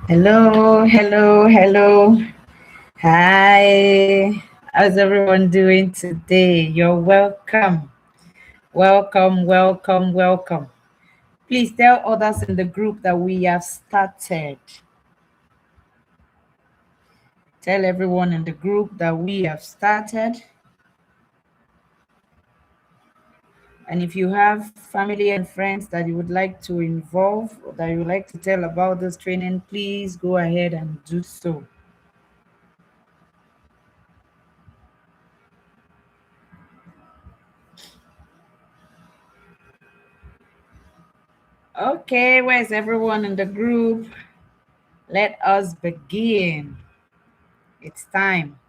Hello, hello, hello. Hi. How's everyone doing today? You're welcome. Welcome, welcome, welcome. Please tell others in the group that we have started. Tell everyone in the group that we have started. And if you have family and friends that you would like to involve or that you would like to tell about this training, please go ahead and do so. Okay, where's everyone in the group? Let us begin. It's time.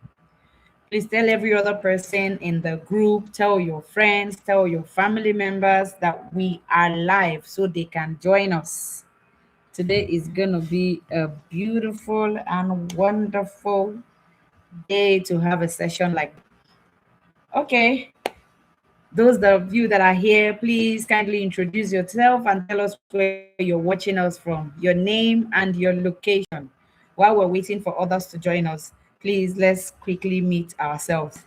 Please tell every other person in the group, tell your friends, tell your family members that we are live so they can join us. Today is going to be a beautiful and wonderful day to have a session like that. Okay, those of you that are here, please kindly introduce yourself and tell us where you're watching us from, your name and your location. While we're waiting for others to join us, please let's quickly meet ourselves.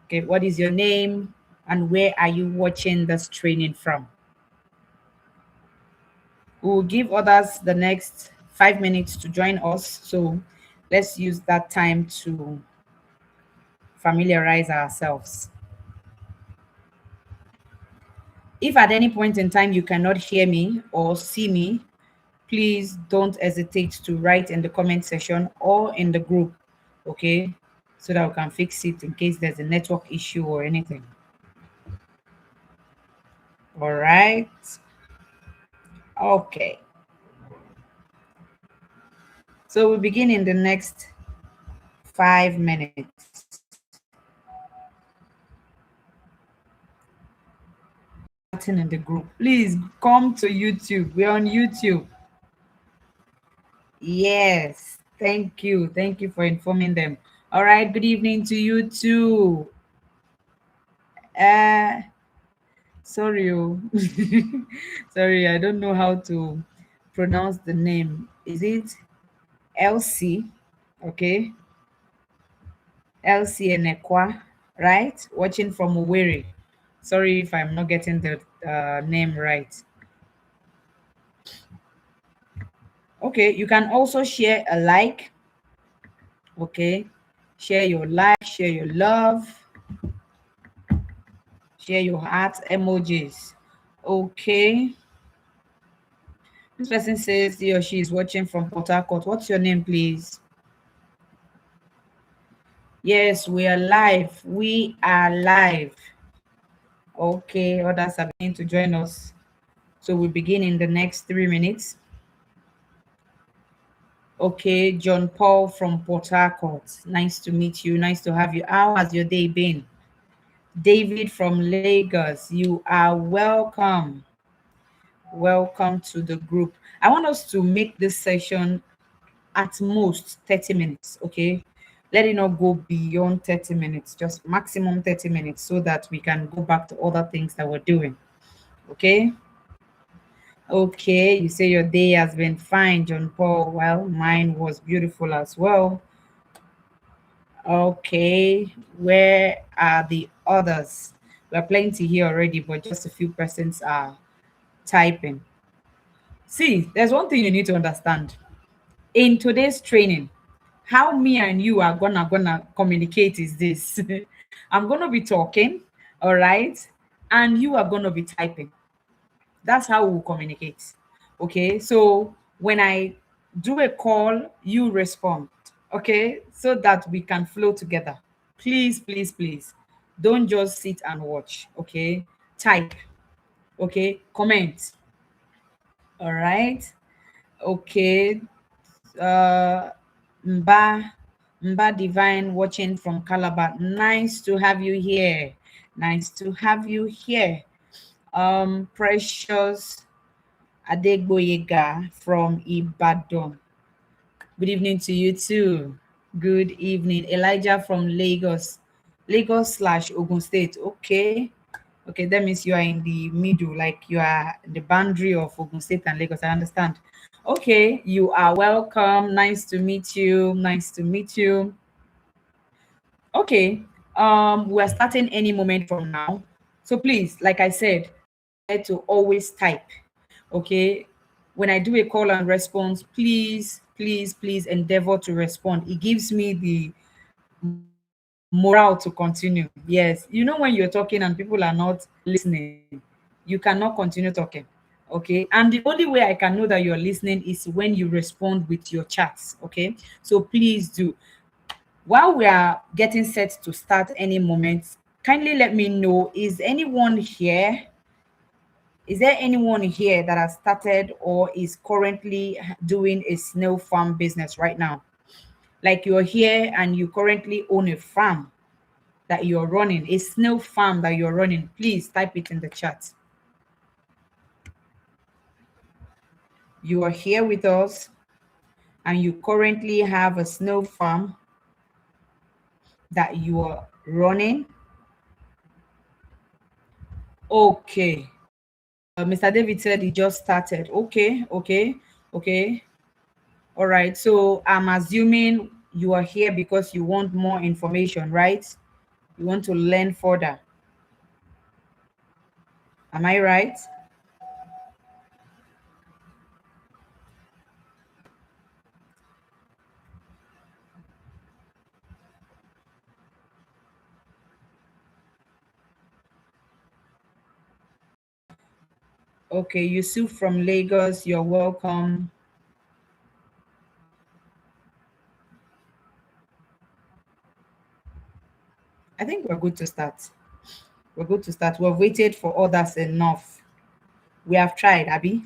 Okay, what is your name and where are you watching this training from? We'll give others the next 5 minutes to join us. So let's use that time to familiarize ourselves. If at any point in time you cannot hear me or see me, please don't hesitate to write in the comment section or in the group, okay? So that we can fix it in case there's a network issue or anything. All right. Okay. So we begin in the next 5 minutes. In the group, please come to YouTube. We're on YouTube. Yes, thank you for informing them. All right, good evening to you too. uh Sorry, oh. Sorry, I don't know how to pronounce the name. Is it Elsie? Okay, Elsie Enekwa, right? Watching from Owerri. Sorry if I'm not getting the name right. Okay, you can also share a like. Okay, share your like, share your love, share your heart emojis. Okay, this person says he or she is watching from Port Harcourt. What's your name, please? Yes, we are live. We are live. Okay, others are beginning to join us. So we begin in the next 3 minutes. Okay, John Paul from Port Harcourt. Nice to meet you. Nice to have you. How has your day been? David from Lagos, you are welcome. Welcome to the group. I want us to make this session at most 30 minutes, okay? Let it not go beyond 30 minutes, just maximum 30 minutes so that we can go back to other things that we're doing, okay? Okay, you say your day has been fine, John Paul. Well, mine was beautiful as well. Okay, where are the others? We're plenty here already, but just a few persons are typing. See, there's one thing you need to understand. In today's training, how me and you are gonna communicate is this. I'm gonna be talking, all right, and you are gonna be typing. That's how we'll communicate. Okay, so when I do a call, you respond. Okay, so that we can flow together. Please, please, please, don't just sit and watch. Okay, type. Okay, comment. All right. Okay. uh Mba Mba Divine watching from Calabar. Nice to have you here. Nice to have you here. Precious Adegboyega from Ibadan. Good evening to you too. Good evening. Elijah from Lagos. Lagos slash Ogun State. Okay. Okay, that means you are in the middle, like you are the boundary of Ogun State and Lagos. I understand. Okay, you are welcome. Nice to meet you. Nice to meet you. Okay, we're starting any moment from now. So please, like I said, to always type. Okay, when I do a call and response, please, please, please endeavor to respond. It gives me the morale to continue. Yes, you know, when you're talking and people are not listening, you cannot continue talking. Okay, and the only way I can know that you're listening is when you respond with your chats. Okay, so please do. While we are getting set to start any moment, kindly let me know, is there anyone here that has started or is currently doing a snail farm business right now? Like you're here and you currently own a farm that you're running, a snail farm that you're running. Please type it in the chat. You are here with us and you currently have a snail farm that you are running. Okay. Mr. David said he just started. Okay, okay, okay. All right. So I'm assuming you are here because you want more information, right? You want to learn further. Am I right? Okay, Yusuf from Lagos, you're welcome. I think we're good to start. We're good to start. We've waited for others enough. We have tried, Abby.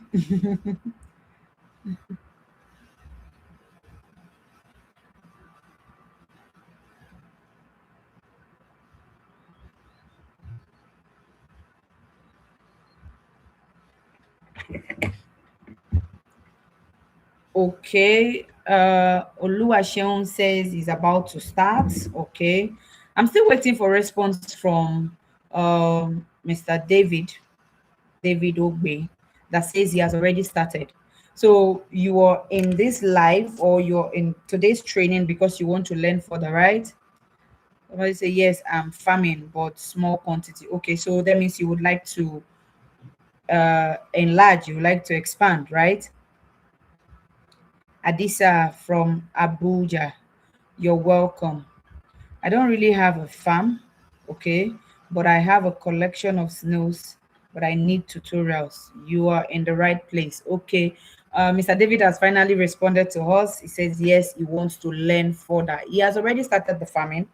Okay. Oluwaseun says he's about to start. Okay. I'm still waiting for response from Mr. David Ogbe, that says he has already started. So you are in this live or you're in today's training because you want to learn further, right? Somebody say, yes, I'm farming, but small quantity. Okay, so that means you would like to enlarge, you would like to expand, right? Adisa from Abuja, you're welcome. I don't really have a farm, okay, but I have a collection of snails, but I need tutorials. You are in the right place. Okay. Mr. David has finally responded to us. He says, yes, he wants to learn further. He has already started the farming,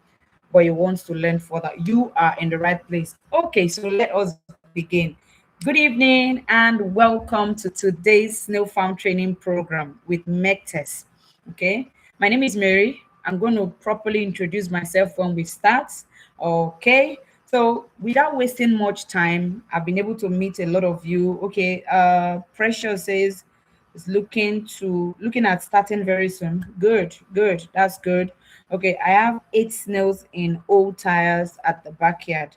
but he wants to learn further. You are in the right place. Okay, so let us begin. Good evening and welcome to today's snail farm training program with MECTES. Okay, my name is Mary. I'm going to properly introduce myself when we start. Okay, so without wasting much time, I've been able to meet a lot of you. Okay, Precious says is looking at starting very soon. Good, good, that's good. Okay, I have 8 snails in old tires at the backyard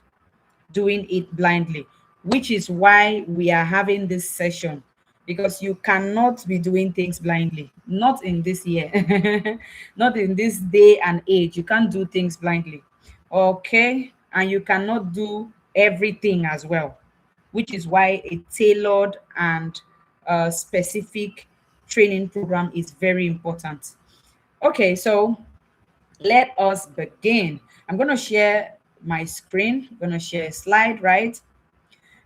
doing it blindly, which is why we are having this session, because you cannot be doing things blindly, not in this year, not in this day and age. You can't do things blindly. Okay, and you cannot do everything as well, which is why a tailored and specific training program is very important. Okay, so let us begin. I'm going to share my screen. I'm going to share a slide, right?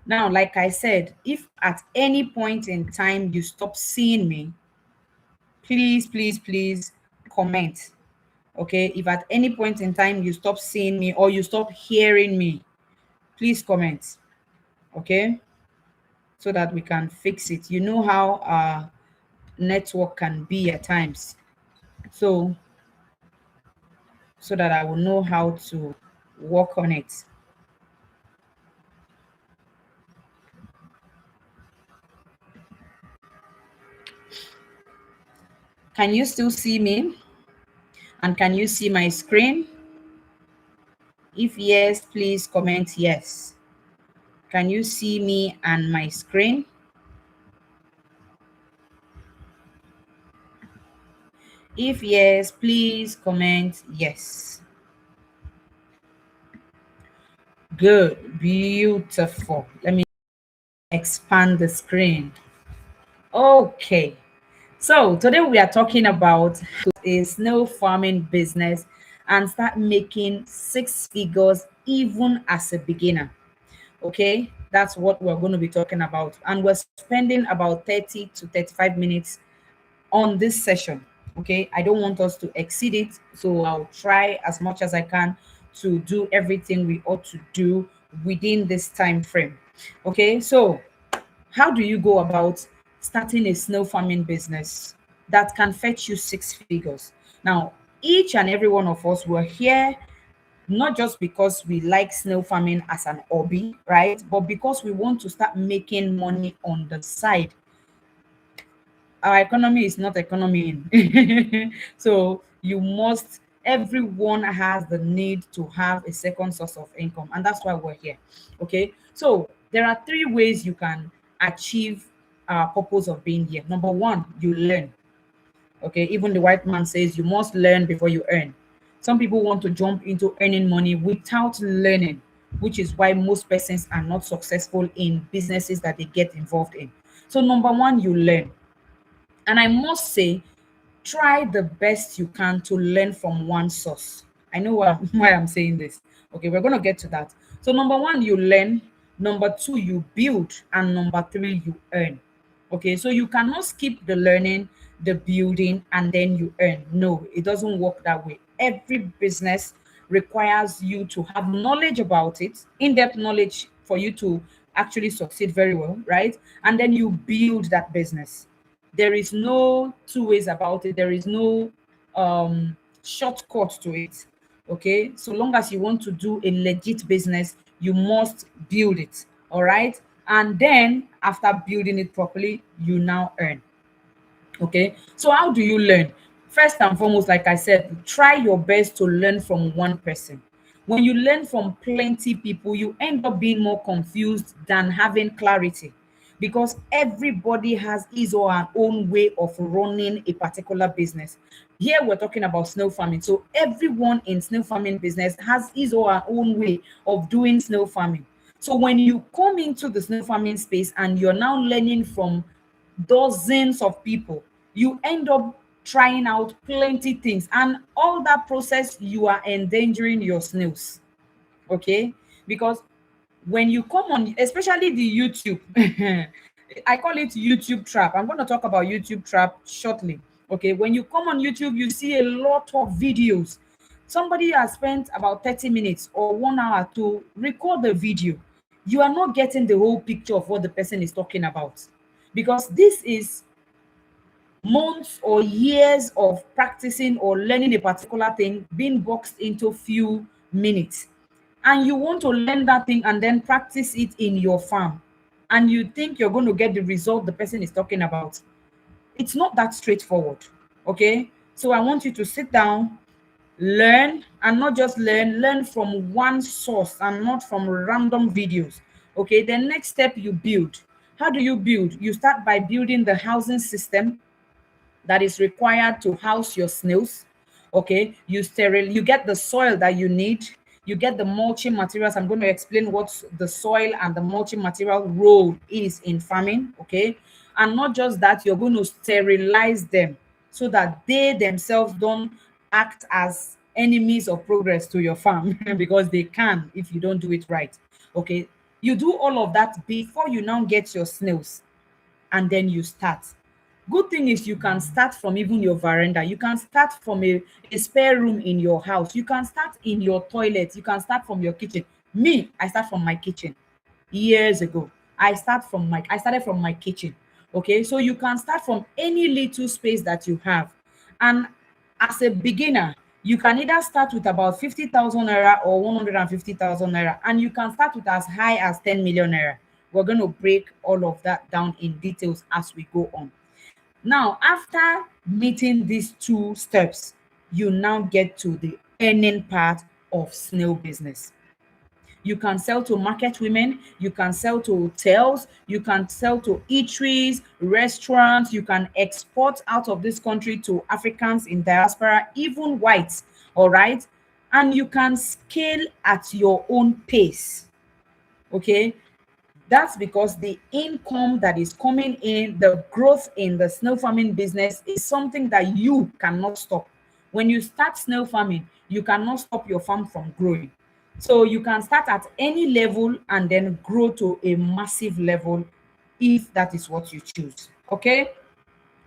Now, like I said, if at any point in time you stop seeing me, please, please, please comment. Okay, if at any point in time you stop seeing me or you stop hearing me, please comment. Okay, so that we can fix it. You know how our network can be at times. So, so that I will know how to work on it. Can you still see me? And can you see my screen? If yes, please comment yes. Can you see me and my screen? If yes, please comment yes. Good, beautiful. Let me expand the screen. Okay. So today we are talking about a snail farming business and start making six figures even as a beginner. Okay, that's what we're going to be talking about. And we're spending about 30 to 35 minutes on this session. Okay, I don't want us to exceed it, so I'll try as much as I can to do everything we ought to do within this time frame. Okay, so how do you go about starting a snail farming business that can fetch you six figures? Now, each and every one of us were here not just because we like snail farming as an hobby, right? But because we want to start making money on the side. Our economy is not economy in. So you must, everyone has the need to have a second source of income. And that's why we're here. Okay. So there are three ways you can achieve our purpose of being here. Number one, you learn. Okay, even the white man says you must learn before you earn. Some people want to jump into earning money without learning, which is why most persons are not successful in businesses that they get involved in. So number one, you learn. And I must say, try the best you can to learn from one source. I know why I'm saying this. Okay, we're going to get to that. So, number one, you learn. Number two, you build. And number three, you earn. Okay, so you cannot skip the learning, the building, and then you earn. No, it doesn't work that way. Every business requires you to have knowledge about it, in depth knowledge for you to actually succeed very well, right? And then you build that business. There is no two ways about it. There is no shortcut to it. Okay. So long as you want to do a legit business, you must build it. All right. And then after building it properly, you now earn. Okay. So how do you learn? First and foremost, like I said, try your best to learn from one person. When you learn from plenty people, you end up being more confused than having clarity because everybody has his or her own way of running a particular business. Here we're talking about snail farming. So everyone in snail farming business has his or her own way of doing snail farming. So when you come into the snail farming space and you're now learning from dozens of people, you end up trying out plenty things, and all that process you are endangering your snails. Okay, because when you come on, especially the YouTube, I call it YouTube trap. I'm going to talk about YouTube trap shortly. Okay, when you come on YouTube, you see a lot of videos. Somebody has spent about 30 minutes or 1 hour to record the video. You are not getting the whole picture of what the person is talking about, because this is months or years of practicing or learning a particular thing being boxed into few minutes. And you want to learn that thing and then practice it in your farm, and you think you're going to get the result the person is talking about. It's not that straightforward. Okay, so I want you to sit down, learn, and not just learn from one source and not from random videos. Okay, the next step, you build. How do you build? You start by building the housing system that is required to house your snails. Okay, you get the soil that you need, you get the mulching materials. I'm going to explain what the soil and the mulching material role is in farming. Okay, and not just that, you're going to sterilize them so that they themselves don't act as enemies of progress to your farm because they can if you don't do it right. Okay, you do all of that before you now get your snails, and then you start. Good thing is you can start from even your veranda. You can start from a spare room in your house. You can start in your toilet. You can start from your kitchen. Me, I start from my kitchen years ago. I started from my kitchen. Okay, so you can start from any little space that you have. And as a beginner, you can either start with about 50,000 naira or 150,000 naira, and you can start with as high as 10 million naira. We're going to break all of that down in details as we go on. Now, after meeting these two steps, you now get to the earning part of snail business. You can sell to market women, you can sell to hotels, you can sell to eateries, restaurants, you can export out of this country to Africans in diaspora, even whites, all right? And you can scale at your own pace, okay? That's because the income that is coming in, the growth in the snail farming business is something that you cannot stop. When you start snail farming, you cannot stop your farm from growing. So you can start at any level and then grow to a massive level if that is what you choose. Okay?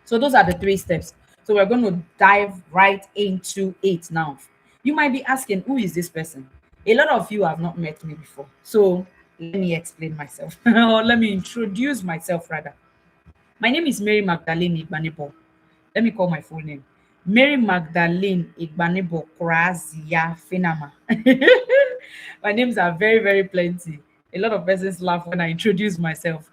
So those are the 3 steps. So we're going to dive right into it now. You might be asking, who is this person? A lot of you have not met me before. So let me explain myself, or let me introduce myself rather. My name is Mary Magdalene Igbanebo. Let me call my full name. Mary Magdalene Igbanebo Krazia Finama. My names are very, very plenty. A lot of persons laugh when I introduce myself.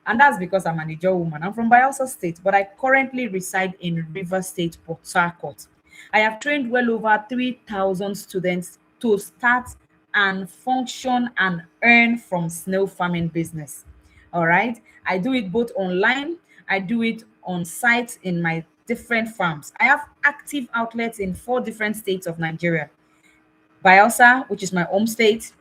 And that's because I'm an Ijaw woman. I'm from Bayelsa State, but I currently reside in River State, Port Harcourt. I have trained well over 3,000 students to start and function and earn from snail farming business. All right. I do it both online, I do it on site in my different farms. I have active outlets in 4 different states of Nigeria: Bayelsa, which is my home state;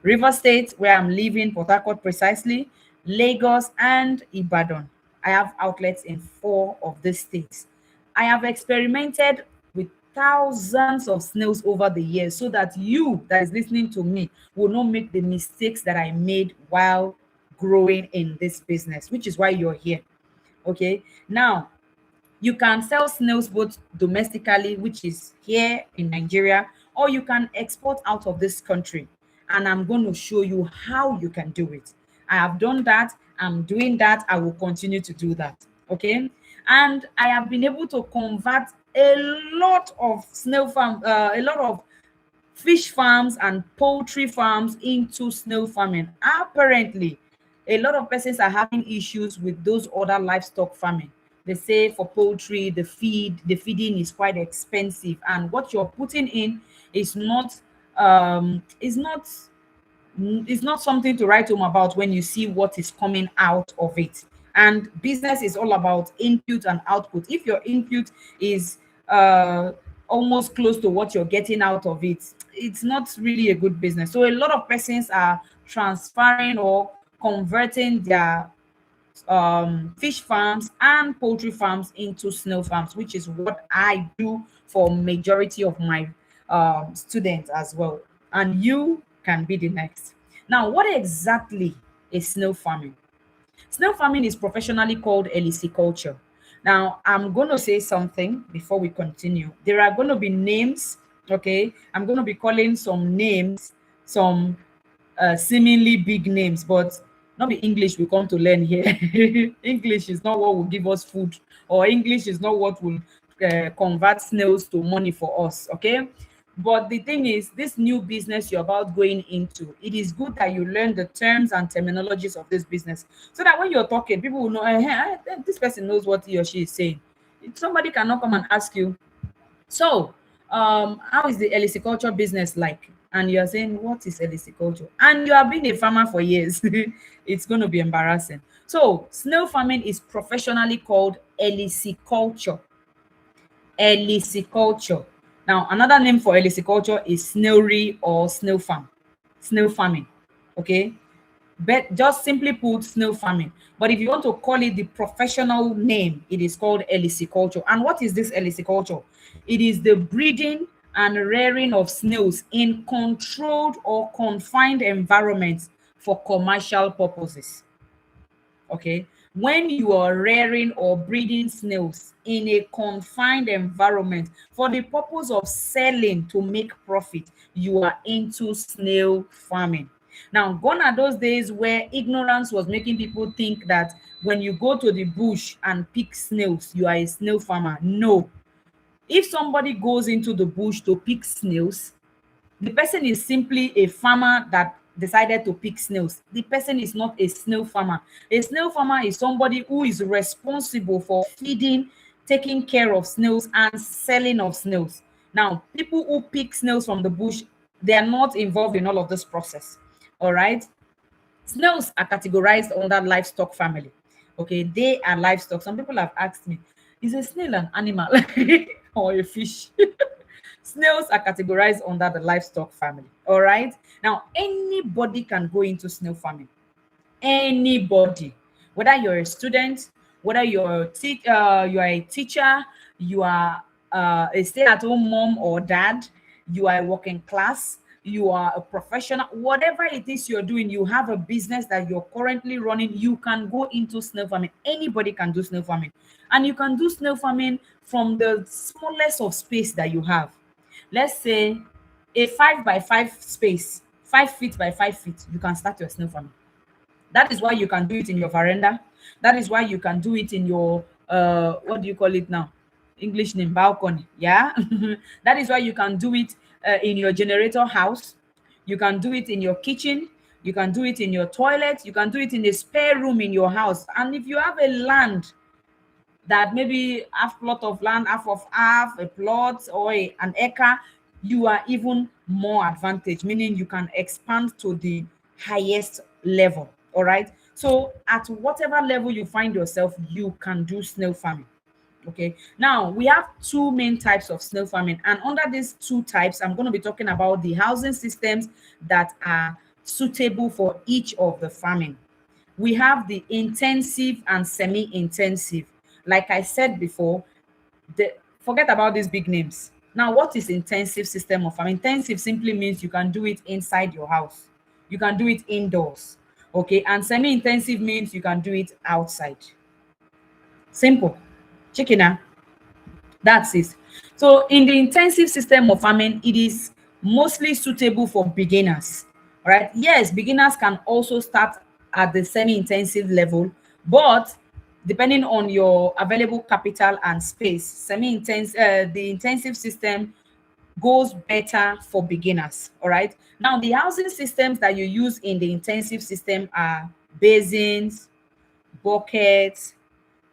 River State, where I'm living, Port Harcourt precisely; Lagos, and Ibadan. I have outlets in 4 of these states. I have experimented with thousands of snails over the years so that you that is listening to me will not make the mistakes that I made while growing in this business, which is why you're here. Okay. Now, you can sell snails both domestically, which is here in Nigeria, or you can export out of this country. And I'm going to show you how you can do it. I have done that. I'm doing that. I will continue to do that. Okay. And I have been able to convert a lot of snail farm, a lot of fish farms and poultry farms into snail farming. Apparently, a lot of persons are having issues with those other livestock farming. They say for poultry, the feeding is quite expensive, and what you're putting in is not um is not it's not something to write home about when you see what is coming out of it. And business is all about input and output. If your input is almost close to what you're getting out of it, it's not really a good business. So a lot of persons are transferring or converting their fish farms and poultry farms into snail farms, which is what I do for majority of my students as well. And you can be the next. Now, what exactly is snail farming? Snail farming is professionally called heliculture. Now, I'm going to say something before we continue. There are going to be names, okay? I'm going to be calling some names, some seemingly big names, but not be English we come to learn here. English is not what will give us food, or English is not what will convert snails to money for us, okay? But the thing is, this new business you're about going into, it is good that you learn the terms and terminologies of this business so that when you're talking, people will know, this person knows what he or she is saying. Somebody cannot come and ask you, so, how is the heliculture business like? And you're saying, what is heliculture? And you have been a farmer for years. It's going to be embarrassing. So, snail farming is professionally called heliculture. Heliculture. Now, another name for heliculture is snailry or snail farm, snail farming. Okay, but just simply put, snail farming. But if you want to call it the professional name, it is called heliculture. And what is this heliculture? It is the breeding and rearing of snails in controlled or confined environments for commercial purposes. Okay, when you are rearing or breeding snails in a confined environment for the purpose of selling to make profit, you are into snail farming. Now, gone are those days where ignorance was making people think that when you go to the bush and pick snails, you are a snail farmer. No. If somebody goes into the bush to pick snails, the person is simply a farmer that decided to pick snails. The person is not a snail farmer. A snail farmer is somebody who is responsible for feeding, taking care of snails, and selling of snails. Now, people who pick snails from the bush, they are not involved in all of this process. All right. Snails are categorized under livestock family. Okay, they are livestock. Some people have asked me, is a snail an animal or a fish? Snails are categorized under the livestock family. All right. Now, anybody can go into snail farming. Anybody, whether you're a student, whether you are a teacher, you are a stay-at-home mom or dad, you are a working class, you are a professional, whatever it is you're doing, you have a business that you're currently running, you can go into snail farming. Anybody can do snail farming, and you can do snail farming from the smallest of space that you have. Let's say a 5 by 5 space, 5 feet by 5 feet, you can start your snail farming. That is why you can do it in your veranda. That is why you can do it in your what do you call it now? English name, balcony. Yeah. That is why you can do it in your generator house. You can do it in your kitchen. You can do it in your toilet. You can do it in a spare room in your house. And if you have a land that maybe half plot of land, half of half, a plot or an acre, you are even more advantage, meaning you can expand to the highest level. All right. So at whatever level you find yourself, you can do snail farming. Okay. Now we have two main types of snail farming, and under these two types, I'm going to be talking about the housing systems that are suitable for each of the farming. We have the intensive and semi-intensive. Like I said before, forget about these big names. Now, what is intensive system of farming? Intensive simply means you can do it inside your house. You can do it indoors. Okay, and semi-intensive means you can do it outside. Simple. Chicken. That's it. So in the intensive system of farming, it is mostly suitable for beginners. All right. Yes, beginners can also start at the semi-intensive level, but depending on your available capital and space, the intensive system goes better for beginners. All right. Now, the housing systems that you use in the intensive system are basins, buckets,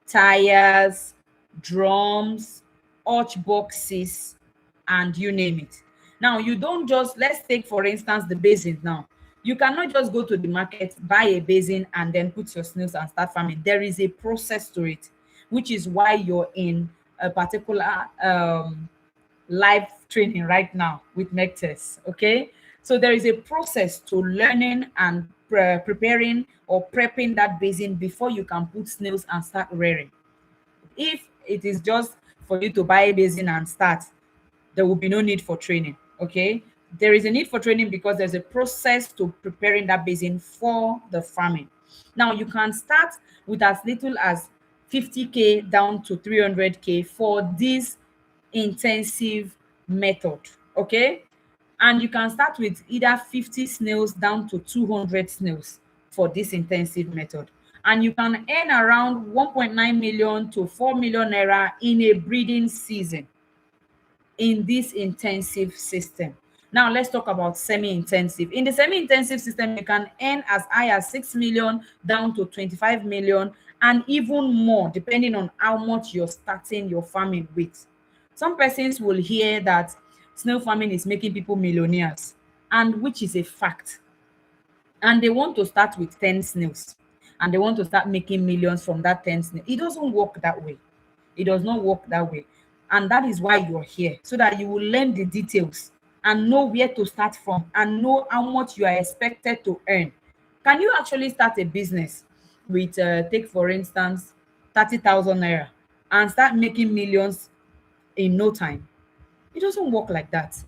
tires, drums, arch boxes, and you name it. Now, you don't just, let's take for instance the basin now. You cannot just go to the market, buy a basin, and then put your snails and start farming. There is a process to it, which is why you're in a particular live training right now with Nectes. Okay. So there is a process to learning and preparing or prepping that basin before you can put snails and start rearing. If it is just for you to buy a basin and start, there will be no need for training. Okay. There is a need for training because there's a process to preparing that basin for the farming. Now, you can start with as little as 50K down to 300K for this intensive method. Okay. And you can start with either 50 snails down to 200 snails for this intensive method. And you can earn around 1.9 million to 4 million naira in a breeding season in this intensive system. Now let's talk about semi-intensive. In the semi-intensive system, you can earn as high as 6 million down to 25 million and even more depending on how much you're starting your farming with. Some persons will hear that snail farming is making people millionaires, and which is a fact. And they want to start with 10 snails and they want to start making millions from that 10 snails. It doesn't work that way. It does not work that way. And that is why you're here, so that you will learn the details and know where to start from and know how much you are expected to earn. Can you actually start a business with, take for instance, 30,000 naira and start making millions in no time? It doesn't work like that.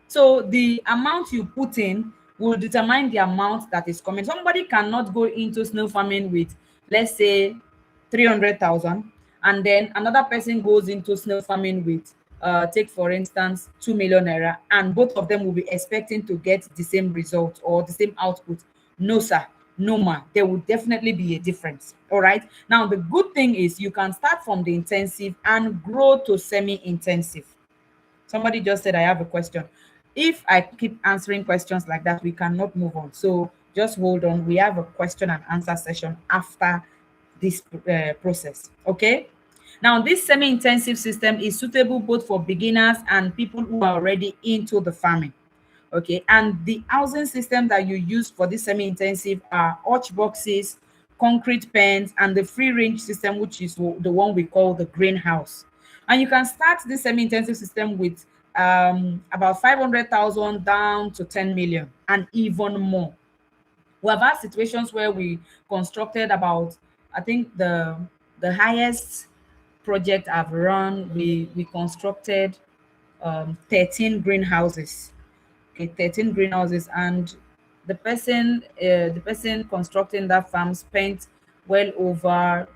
So the amount you put in will determine the amount that is coming. Somebody cannot go into snail farming with, let's say, 300,000, and then another person goes into snail farming with, take for instance, 2 million naira, and both of them will be expecting to get the same result or the same output. No, sir. No, ma. There will definitely be a difference. All right. Now, the good thing is you can start from the intensive and grow to semi-intensive. Somebody just said, I have a question. If I keep answering questions like that, we cannot move on. So just hold on. We have a question and answer session after this process. Okay. Now, this semi-intensive system is suitable both for beginners and people who are already into the farming. Okay, and the housing system that you use for this semi-intensive are arch boxes, concrete pens, and the free range system, which is the one we call the greenhouse. And you can start this semi-intensive system with about 500,000 down to 10 million and even more. We have had situations where we constructed about, I think the highest project I've run, we constructed 13 greenhouses. Okay, 13 greenhouses, and the person constructing that farm spent well over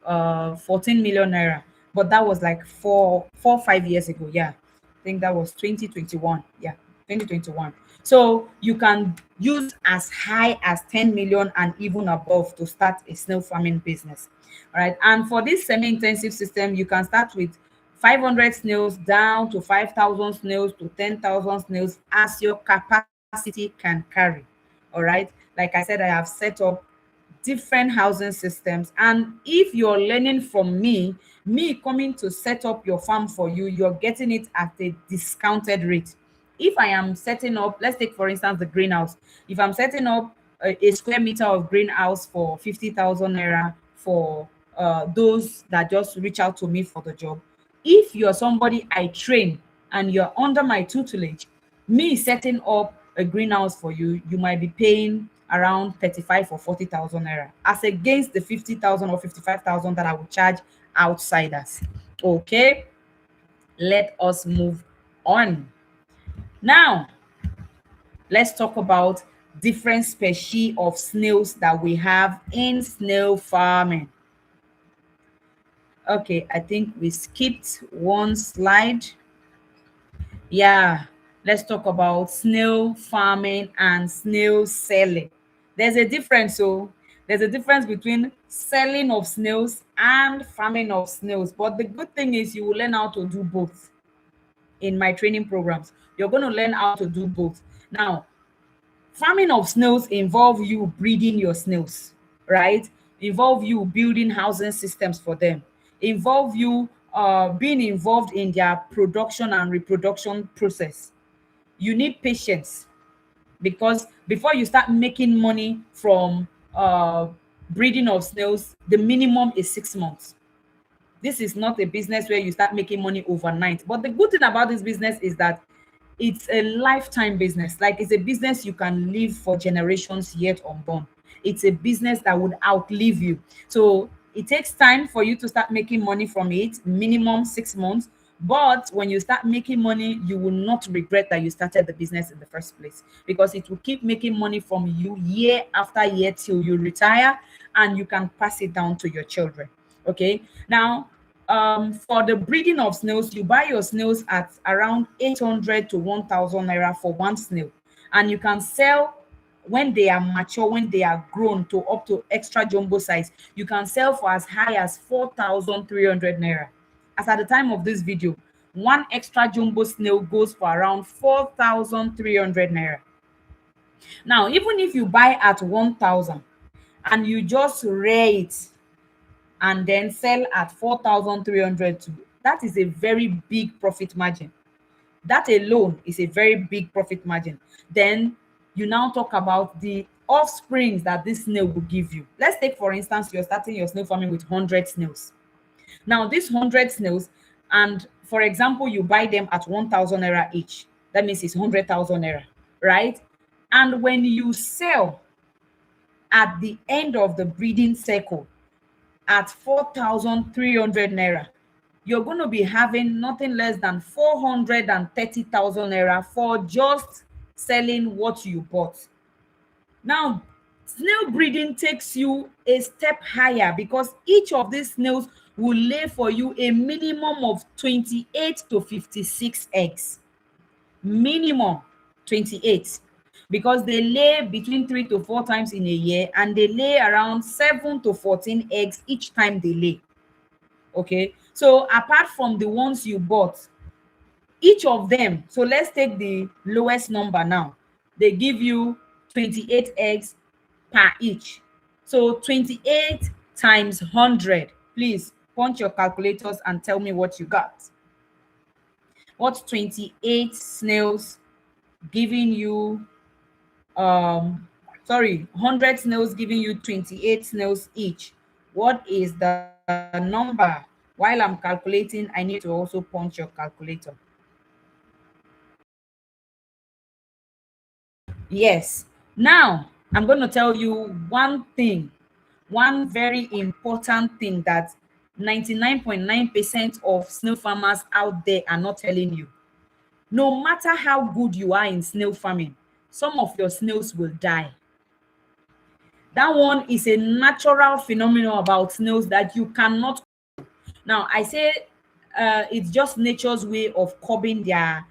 14 million naira. But that was like 5 years ago. Yeah, I think that was 2021. Yeah, 2021. So you can use as high as 10 million and even above to start a snail farming business. All right, and for this semi-intensive system, you can start with 500 snails down to 5,000 snails to 10,000 snails as your capacity can carry. All right, like I said, I have set up different housing systems, and if you're learning from me coming to set up your farm for you, you're getting it at a discounted rate. If I am setting up, let's take for instance the greenhouse. If I'm setting up a square meter of greenhouse for 50,000 naira for those that just reach out to me for the job, if you're somebody I train and you're under my tutelage, me setting up a greenhouse for you, you might be paying around 35 or 40,000 naira as against the 50,000 or 55,000 that I would charge outsiders. Okay, let us move on. Now, let's talk about different species of snails that we have in snail farming. Okay, I think we skipped one slide. Yeah, let's talk about snail farming and snail selling. There's a difference. So there's a difference between selling of snails and farming of snails. But the good thing is you will learn how to do both in my training programs. You're going to learn how to do both. Now, farming of snails involve you breeding your snails, right? Involve you building housing systems for them, involve you being involved in their production and reproduction process. You need patience, because before you start making money from breeding of snails, the minimum is 6 months. This is not a business where you start making money overnight. But the good thing about this business is that it's a lifetime business. Like, it's a business you can live for generations yet unborn. It's a business that would outlive you. So it takes time for you to start making money from it, minimum 6 months. But when you start making money, you will not regret that you started the business in the first place, because it will keep making money from you year after year till you retire, and you can pass it down to your children. Okay. Now, for the breeding of snails, you buy your snails at around 800 to 1,000 naira for one snail, and you can sell when they are mature, when they are grown to up to extra jumbo size. You can sell for as high as 4,300 naira. As at the time of this video, one extra jumbo snail goes for around 4,300 naira. Now, even if you buy at 1,000 and you just rear it and then sell at 4,300 too, that is a very big profit margin. That alone is a very big profit margin. Then you now talk about the offsprings that this snail will give you. Let's take for instance, you're starting your snail farming with 100 snails. Now these 100 snails, and for example you buy them at 1,000 naira each, that means it's 100,000 naira, right? And when you sell at the end of the breeding cycle at 4,300 naira, you're going to be having nothing less than 430,000 naira for just selling what you bought. Now, snail breeding takes you a step higher, because each of these snails will lay for you a minimum of 28 to 56 eggs. Minimum 28, because they lay between 3 to 4 times in a year, and they lay around 7 to 14 eggs each time they lay. Okay, so apart from the ones you bought, each of them, so let's take the lowest number now, they give you 28 eggs per each. So 28 times 100, please punch your calculators and tell me what you got. What's 28 snails giving you sorry, 100 snails giving you 28 snails each. What is the number? While I'm calculating, I need to also punch your calculator. Yes. Now, I'm going to tell you one thing, one very important thing that 99.9% of snail farmers out there are not telling you. No matter how good you are in snail farming, some of your snails will die. That one is a natural phenomenon about snails that you cannot. Now, I say it's just nature's way of curbing their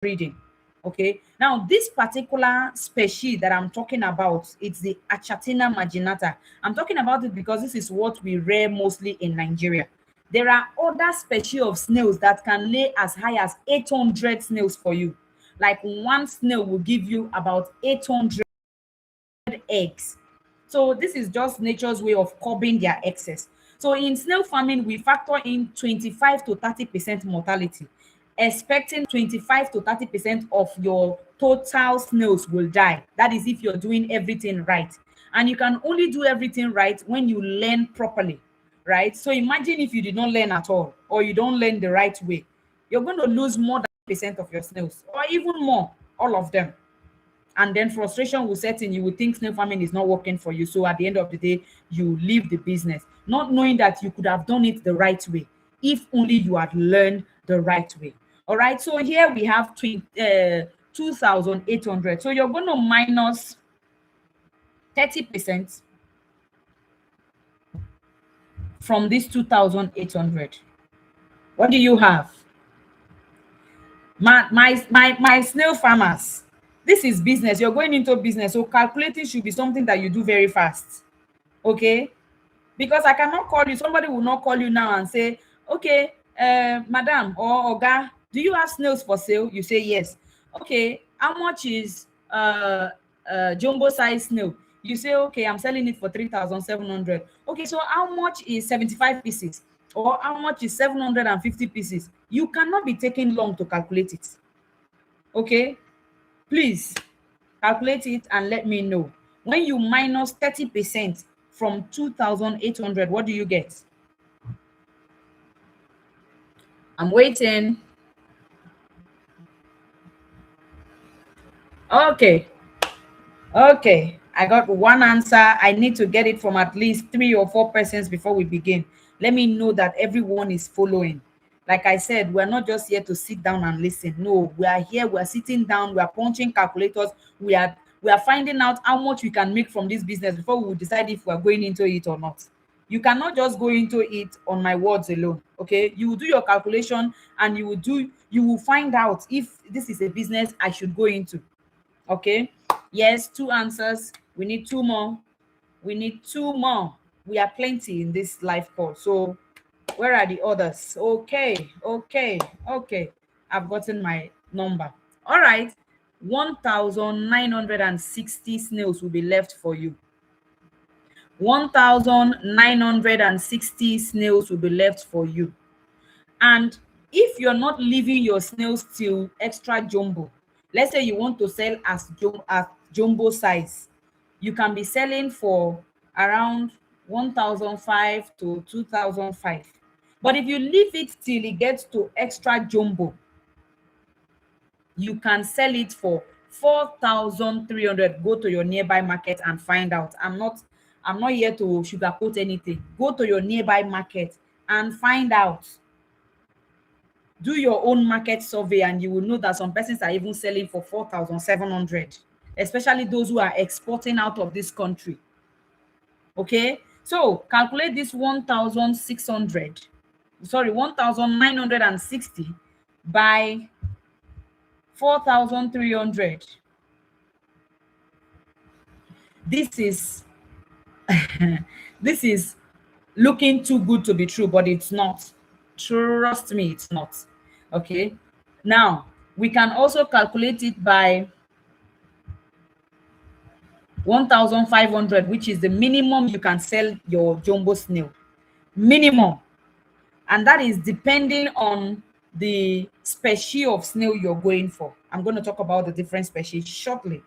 breeding. Okay. Now, this particular species that I'm talking about, it's the Achatina marginata. I'm talking about it because this is what we rear mostly in Nigeria. There are other species of snails that can lay as high as 800 snails for you. Like one snail will give you about 800 eggs. So this is just nature's way of curbing their excess. So in snail farming, we factor in 25 to 30% mortality, expecting 25 to 30% of your total snails will die. That is if you're doing everything right. And you can only do everything right when you learn properly, right? So imagine if you did not learn at all, or you don't learn the right way, you're going to lose more than percent of your snails, or even more, all of them. And then frustration will set in. You will think snail farming is not working for you, so at the end of the day you leave the business, not knowing that you could have done it the right way if only you had learned the right way. All right, so here we have 2,800. So you're going to minus 30% from this 2,800. What do you have? My snail farmers, this is business. You're going into business, so calculating should be something that you do very fast. Okay, because I cannot call you, somebody will not call you now and say, okay, madam or oga, do you have snails for sale? You say yes. Okay, how much is jumbo size snail? You say, okay, I'm selling it for 3,700. Okay, so how much is 75 pieces, or how much is 750 pieces? You cannot be taking long to calculate it. Okay, please calculate it and let me know. When you minus 30% from 2,800, what do you get? I'm waiting. Okay. Okay. I got one answer. I need to get it from at least 3 or 4 persons before we begin. Let me know that everyone is following. Like I said, we're not just here to sit down and listen. No, we are here, we're sitting down, we are punching calculators, we are finding out how much we can make from this business before we will decide if we're going into it or not. You cannot just go into it on my words alone. Okay, you will do your calculation and you will find out if this is a business I should go into. Okay, yes, two answers. We need two more. We need two more. We are plenty in this live call, so where are the others? Okay, okay, okay, I've gotten my number. All right, 1,960 snails will be left for you. 1,960 snails will be left for you. And if you're not leaving your snails till extra jumbo, let's say you want to sell as jumbo size, you can be selling for around 1,005 to 2,005. But if you leave it till it gets to extra jumbo, you can sell it for 4,300. Go to your nearby market and find out. I'm not here to sugarcoat anything. Go to your nearby market and find out. Do your own market survey and you will know that some persons are even selling for 4,700, especially those who are exporting out of this country. Okay, so calculate this 1,600, sorry, 1,960 by 4,300. This is this is looking too good to be true, but it's not. Trust me, it's not. Okay, now we can also calculate it by 1,500, which is the minimum you can sell your jumbo snail. Minimum. And that is depending on the species of snail you're going for. I'm going to talk about the different species shortly.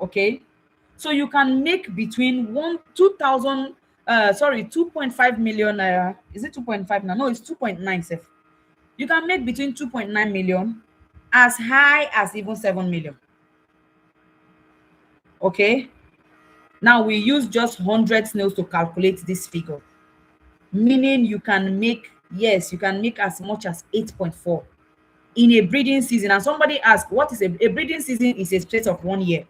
Okay, so you can make between 2.5 million naira. Is it 2.5 now? No, it's 2.9. You can make between 2.9 million as high as even 7 million. Okay, now we use just 100 snails to calculate this figure, meaning you can make, yes, you can make as much as 8.4 in a breeding season. And somebody asked, what is a breeding season? Is a space of 1 year,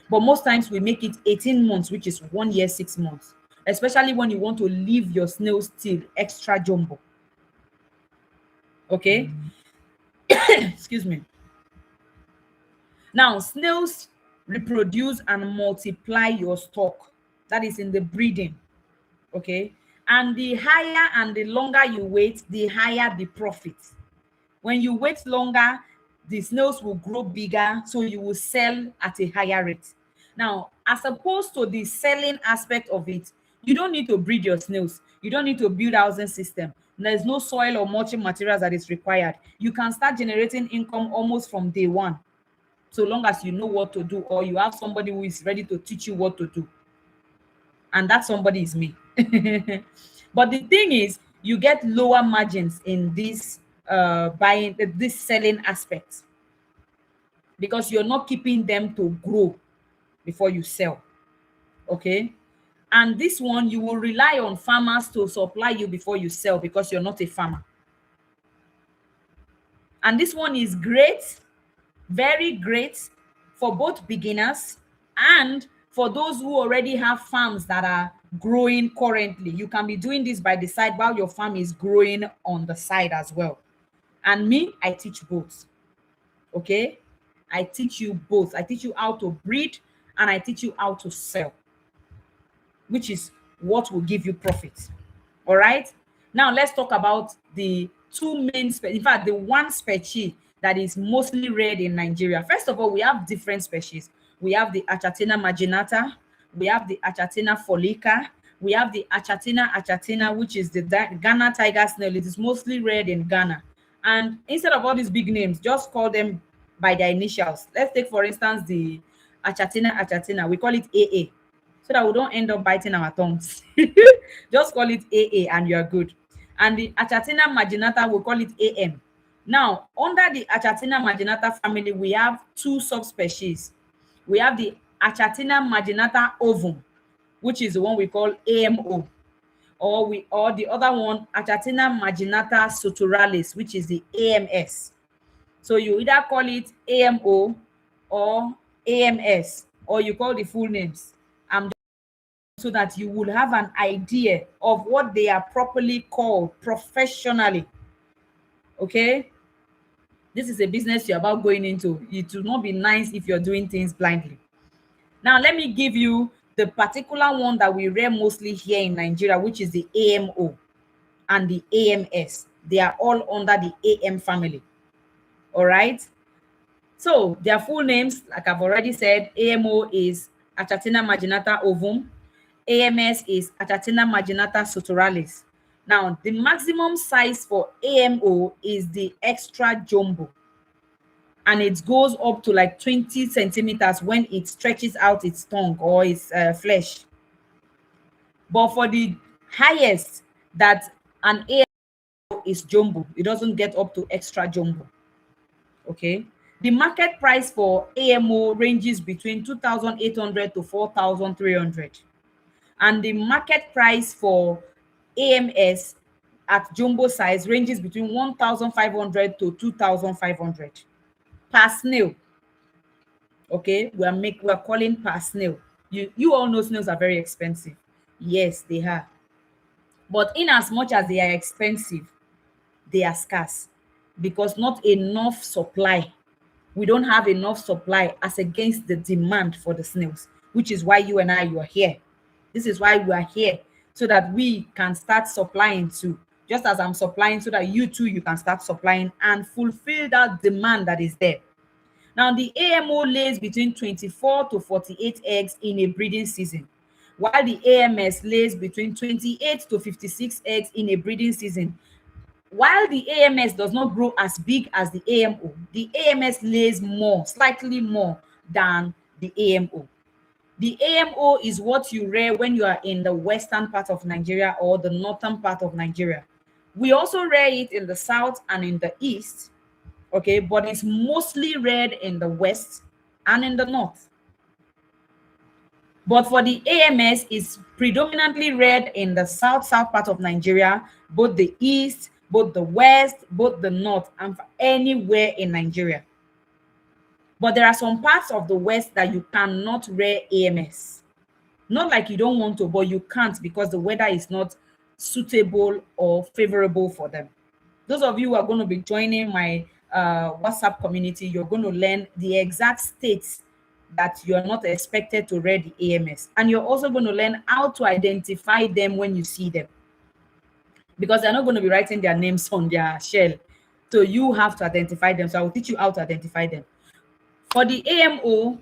but most times we make it 18 months, which is 1 year 6 months, especially when you want to leave your snails till extra jumbo. Okay. Excuse me. Now, snails reproduce and multiply your stock. That is in the breeding. Okay. And the higher and the longer you wait, the higher the profit. When you wait longer, the snails will grow bigger, so you will sell at a higher rate. Now, as opposed to the selling aspect of it, you don't need to breed your snails. You don't need to build a housing system. There's no soil or mulching materials that is required. You can start generating income almost from day one, so long as you know what to do, or you have somebody who is ready to teach you what to do. And that somebody is me. But the thing is, you get lower margins in this buying, this selling aspect, because you're not keeping them to grow before you sell. Okay. And this one, you will rely on farmers to supply you before you sell, because you're not a farmer. And this one is great, very great, for both beginners and for those who already have farms that are growing currently. You can be doing this by the side while your farm is growing on the side as well. And me, I teach both. Okay, I teach you both. I teach you how to breed and I teach you how to sell, which is what will give you profit. All right. Now let's talk about the two main in fact, the one species that is mostly reared in Nigeria. First of all, we have different species. We have the Achatina marginata, we have the Achatina folica, we have the Achatina, which is the Ghana tiger snail. It is mostly reared in Ghana. And instead of all these big names, just call them by their initials. Let's take, for instance, the Achatina. We call it AA, so that we don't end up biting our tongues. Just call it AA and you're good. And the Achatina marginata, we call it AM. Now, under the Achatina marginata family, we have two subspecies. We have the Achatina marginata ovum, which is the one we call AMO, or the other one, Achatina marginata suturalis, which is the AMS. So you either call it AMO or AMS, or you call the full names. So that you will have an idea of what they are properly called professionally. Okay, this is a business you're about going into. It will not be nice if you're doing things blindly. Now let me give you the particular one that we rear mostly here in Nigeria, which is the AMO and the AMS. They are all under the AM family. All right, so their full names, like I've already said, AMO is Achatina marginata ovum, AMS is Achatina marginata suturalis. Now, the maximum size for AMO is the extra jumbo, and it goes up to like 20 centimeters when it stretches out its tongue or its flesh. But for the highest that an AMO is jumbo, it doesn't get up to extra jumbo. Okay. The market price for AMO ranges between 2,800 to 4,300. And the market price for AMS at jumbo size ranges between 1,500 to 2,500 per snail. Okay, we're calling per snail. You all know snails are very expensive. Yes, they are. But in as much as they are expensive, they are scarce, because not enough supply. We don't have enough supply as against the demand for the snails, which is why you and I are here. This is why we are here, so that we can start supplying too. Just as I'm supplying, so that you too, you can start supplying and fulfill that demand that is there. Now, the AMO lays between 24 to 48 eggs in a breeding season, while the AMS lays between 28 to 56 eggs in a breeding season. While the AMS does not grow as big as the AMS lays more, slightly more than the AMO. The AMO is what you rear when you are in the western part of Nigeria or the northern part of Nigeria. We also rear it in the south and in the east, okay, but it's mostly reared in the west and in the north. But for the AMS, it's predominantly reared in the south part of Nigeria, both the east, both the west, both the north, and anywhere in Nigeria. But there are some parts of the west that you cannot rear AMS. Not like you don't want to, but you can't because the weather is not suitable or favorable for them. Those of you who are going to be joining my WhatsApp community, you're going to learn the exact states that you are not expected to read the AMS. And you're also going to learn how to identify them when you see them, because they're not going to be writing their names on their shell. So you have to identify them. So I will teach you how to identify them. For the AMO,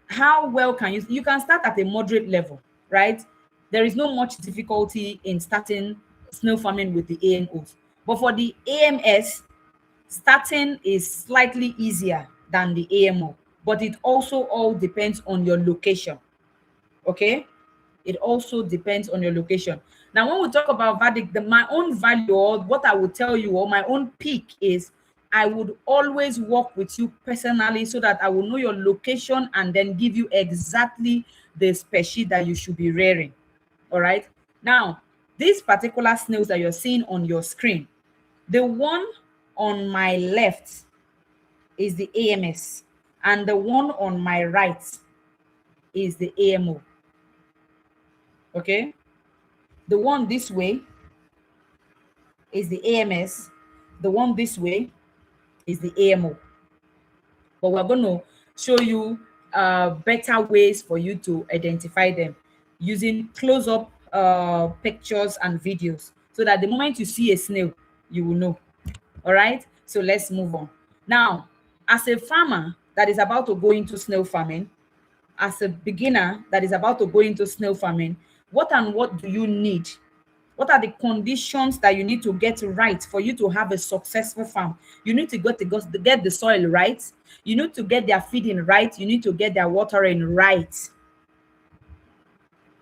how well can you can start at a moderate level, right? There is no much difficulty in starting snail farming with the AMOs. But for the AMS, starting is slightly easier than the AMO, but it also all depends on your location. Okay, it also depends on your location. Now, when we talk about verdict, my own value, or what I would tell you, or my own pick is, I would always work with you personally so that I will know your location and then give you exactly the species that you should be rearing. All right. Now, these particular snails that you're seeing on your screen, the one on my left is the AMS, and the one on my right is the AMO. Okay. The one this way is the AMS. The one this way is the AMO. But we're going to show you better ways for you to identify them using close-up pictures and videos, so that the moment you see a snail, you will know. All right, so let's move on. Now, as a farmer that is about to go into snail farming, as a beginner that is about to go into snail farming, what do you need? What are the conditions that you need to get right for you to have a successful farm? You need to get the soil right. You need to get their feeding right. You need to get their watering right.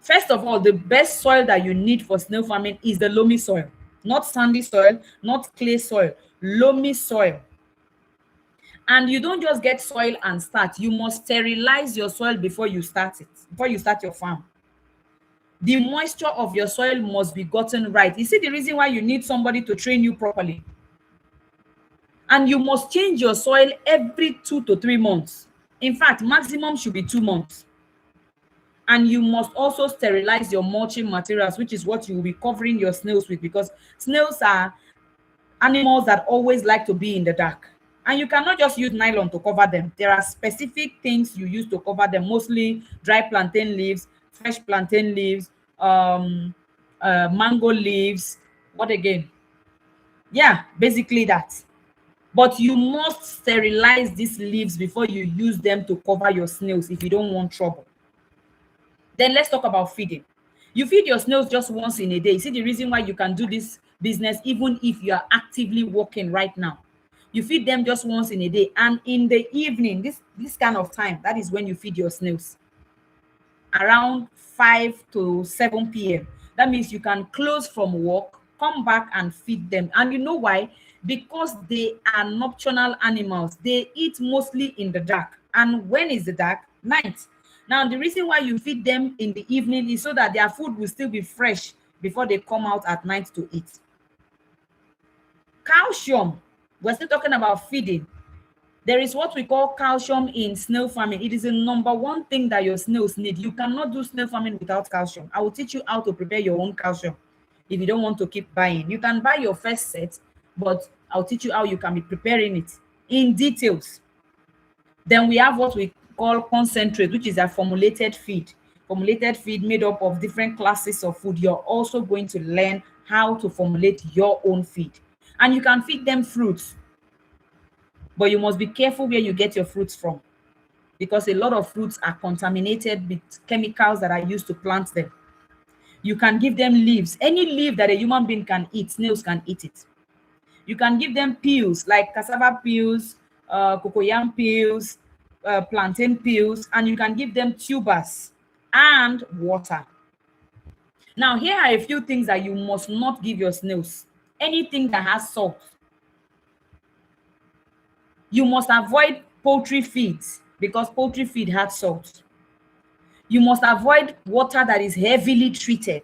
First of all, the best soil that you need for snail farming is the loamy soil, not sandy soil, not clay soil, loamy soil. And you don't just get soil and start. You must sterilize your soil before you start your farm. The moisture of your soil must be gotten right. You see the reason why you need somebody to train you properly. And you must change your soil every 2 to 3 months. In fact, maximum should be 2 months. And you must also sterilize your mulching materials, which is what you will be covering your snails with, because snails are animals that always like to be in the dark. And you cannot just use nylon to cover them. There are specific things you use to cover them, mostly dry plantain leaves, fresh plantain leaves, mango leaves. What again? Yeah, basically that. But you must sterilize these leaves before you use them to cover your snails if you don't want trouble. Then let's talk about feeding. You feed your snails just once in a day. See the reason why you can do this business even if you are actively working right now. You feed them just once in a day, and in the evening, this kind of time, that is when you feed your snails, around 5 to 7 p.m. That means you can close from work, come back and feed them. And you know why? Because they are nocturnal animals. They eat mostly in the dark. And when is the dark? Night. Now, the reason why you feed them in the evening is so that their food will still be fresh before they come out at night to eat. Calcium. We're still talking about feeding. There is what we call calcium in snail farming. It is the number one thing that your snails need. You cannot do snail farming without calcium. I will teach you how to prepare your own calcium if you don't want to keep buying. You can buy your first set, but I'll teach you how you can be preparing it in details. Then we have what we call concentrate, which is a formulated feed. Formulated feed made up of different classes of food. You're also going to learn how to formulate your own feed. And you can feed them fruits, but you must be careful where you get your fruits from, because a lot of fruits are contaminated with chemicals that are used to plant them. You can give them leaves. Any leaf that a human being can eat, snails can eat it. You can give them peels like cassava peels, cocoyam peels, plantain peels, and you can give them tubers and water. Now, here are a few things that you must not give your snails. Anything that has salt. You must avoid poultry feeds because poultry feed has salt. You must avoid water that is heavily treated.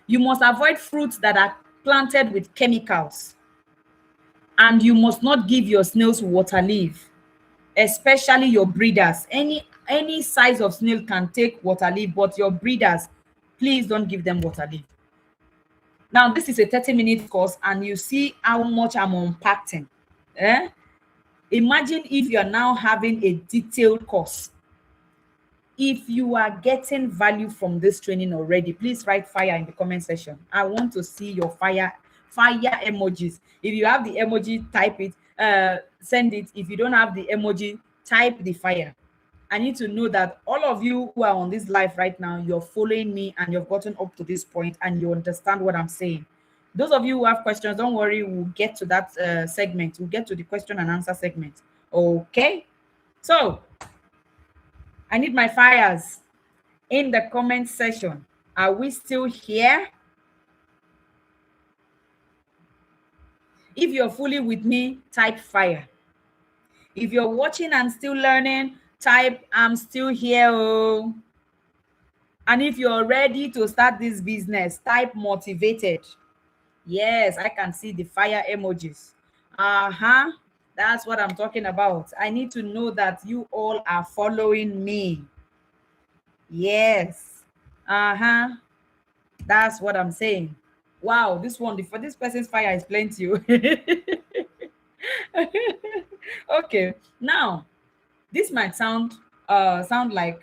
You must avoid fruits that are planted with chemicals. And you must not give your snails water leaf, especially your breeders. Any size of snail can take water leaf, but your breeders, please don't give them water leaf. Now, this is a 30-minute course, and you see how much I'm unpacking. Eh? Imagine if you are now having a detailed course. If you are getting value from this training already, please write fire in the comment section. I want to see your fire emojis. If you have the emoji, type it, send it. If you don't have the emoji, type the fire. I need to know that all of you who are on this live right now, you're following me and you've gotten up to this point and you understand what I'm saying. Those of you who have questions, don't worry, we'll get to that segment. We'll get to the question and answer segment. Okay? So, I need my fires in the comment section. Are we still here? If you're fully with me, type fire. If you're watching and still learning, type I'm still here. Oh. And if you're ready to start this business, type motivated. Yes, I can see the fire emojis. That's what I'm talking about. I need to know that you all are following me. Yes. That's what I'm saying. Wow, this one, for this person's fire is plenty. Okay, now this might sound like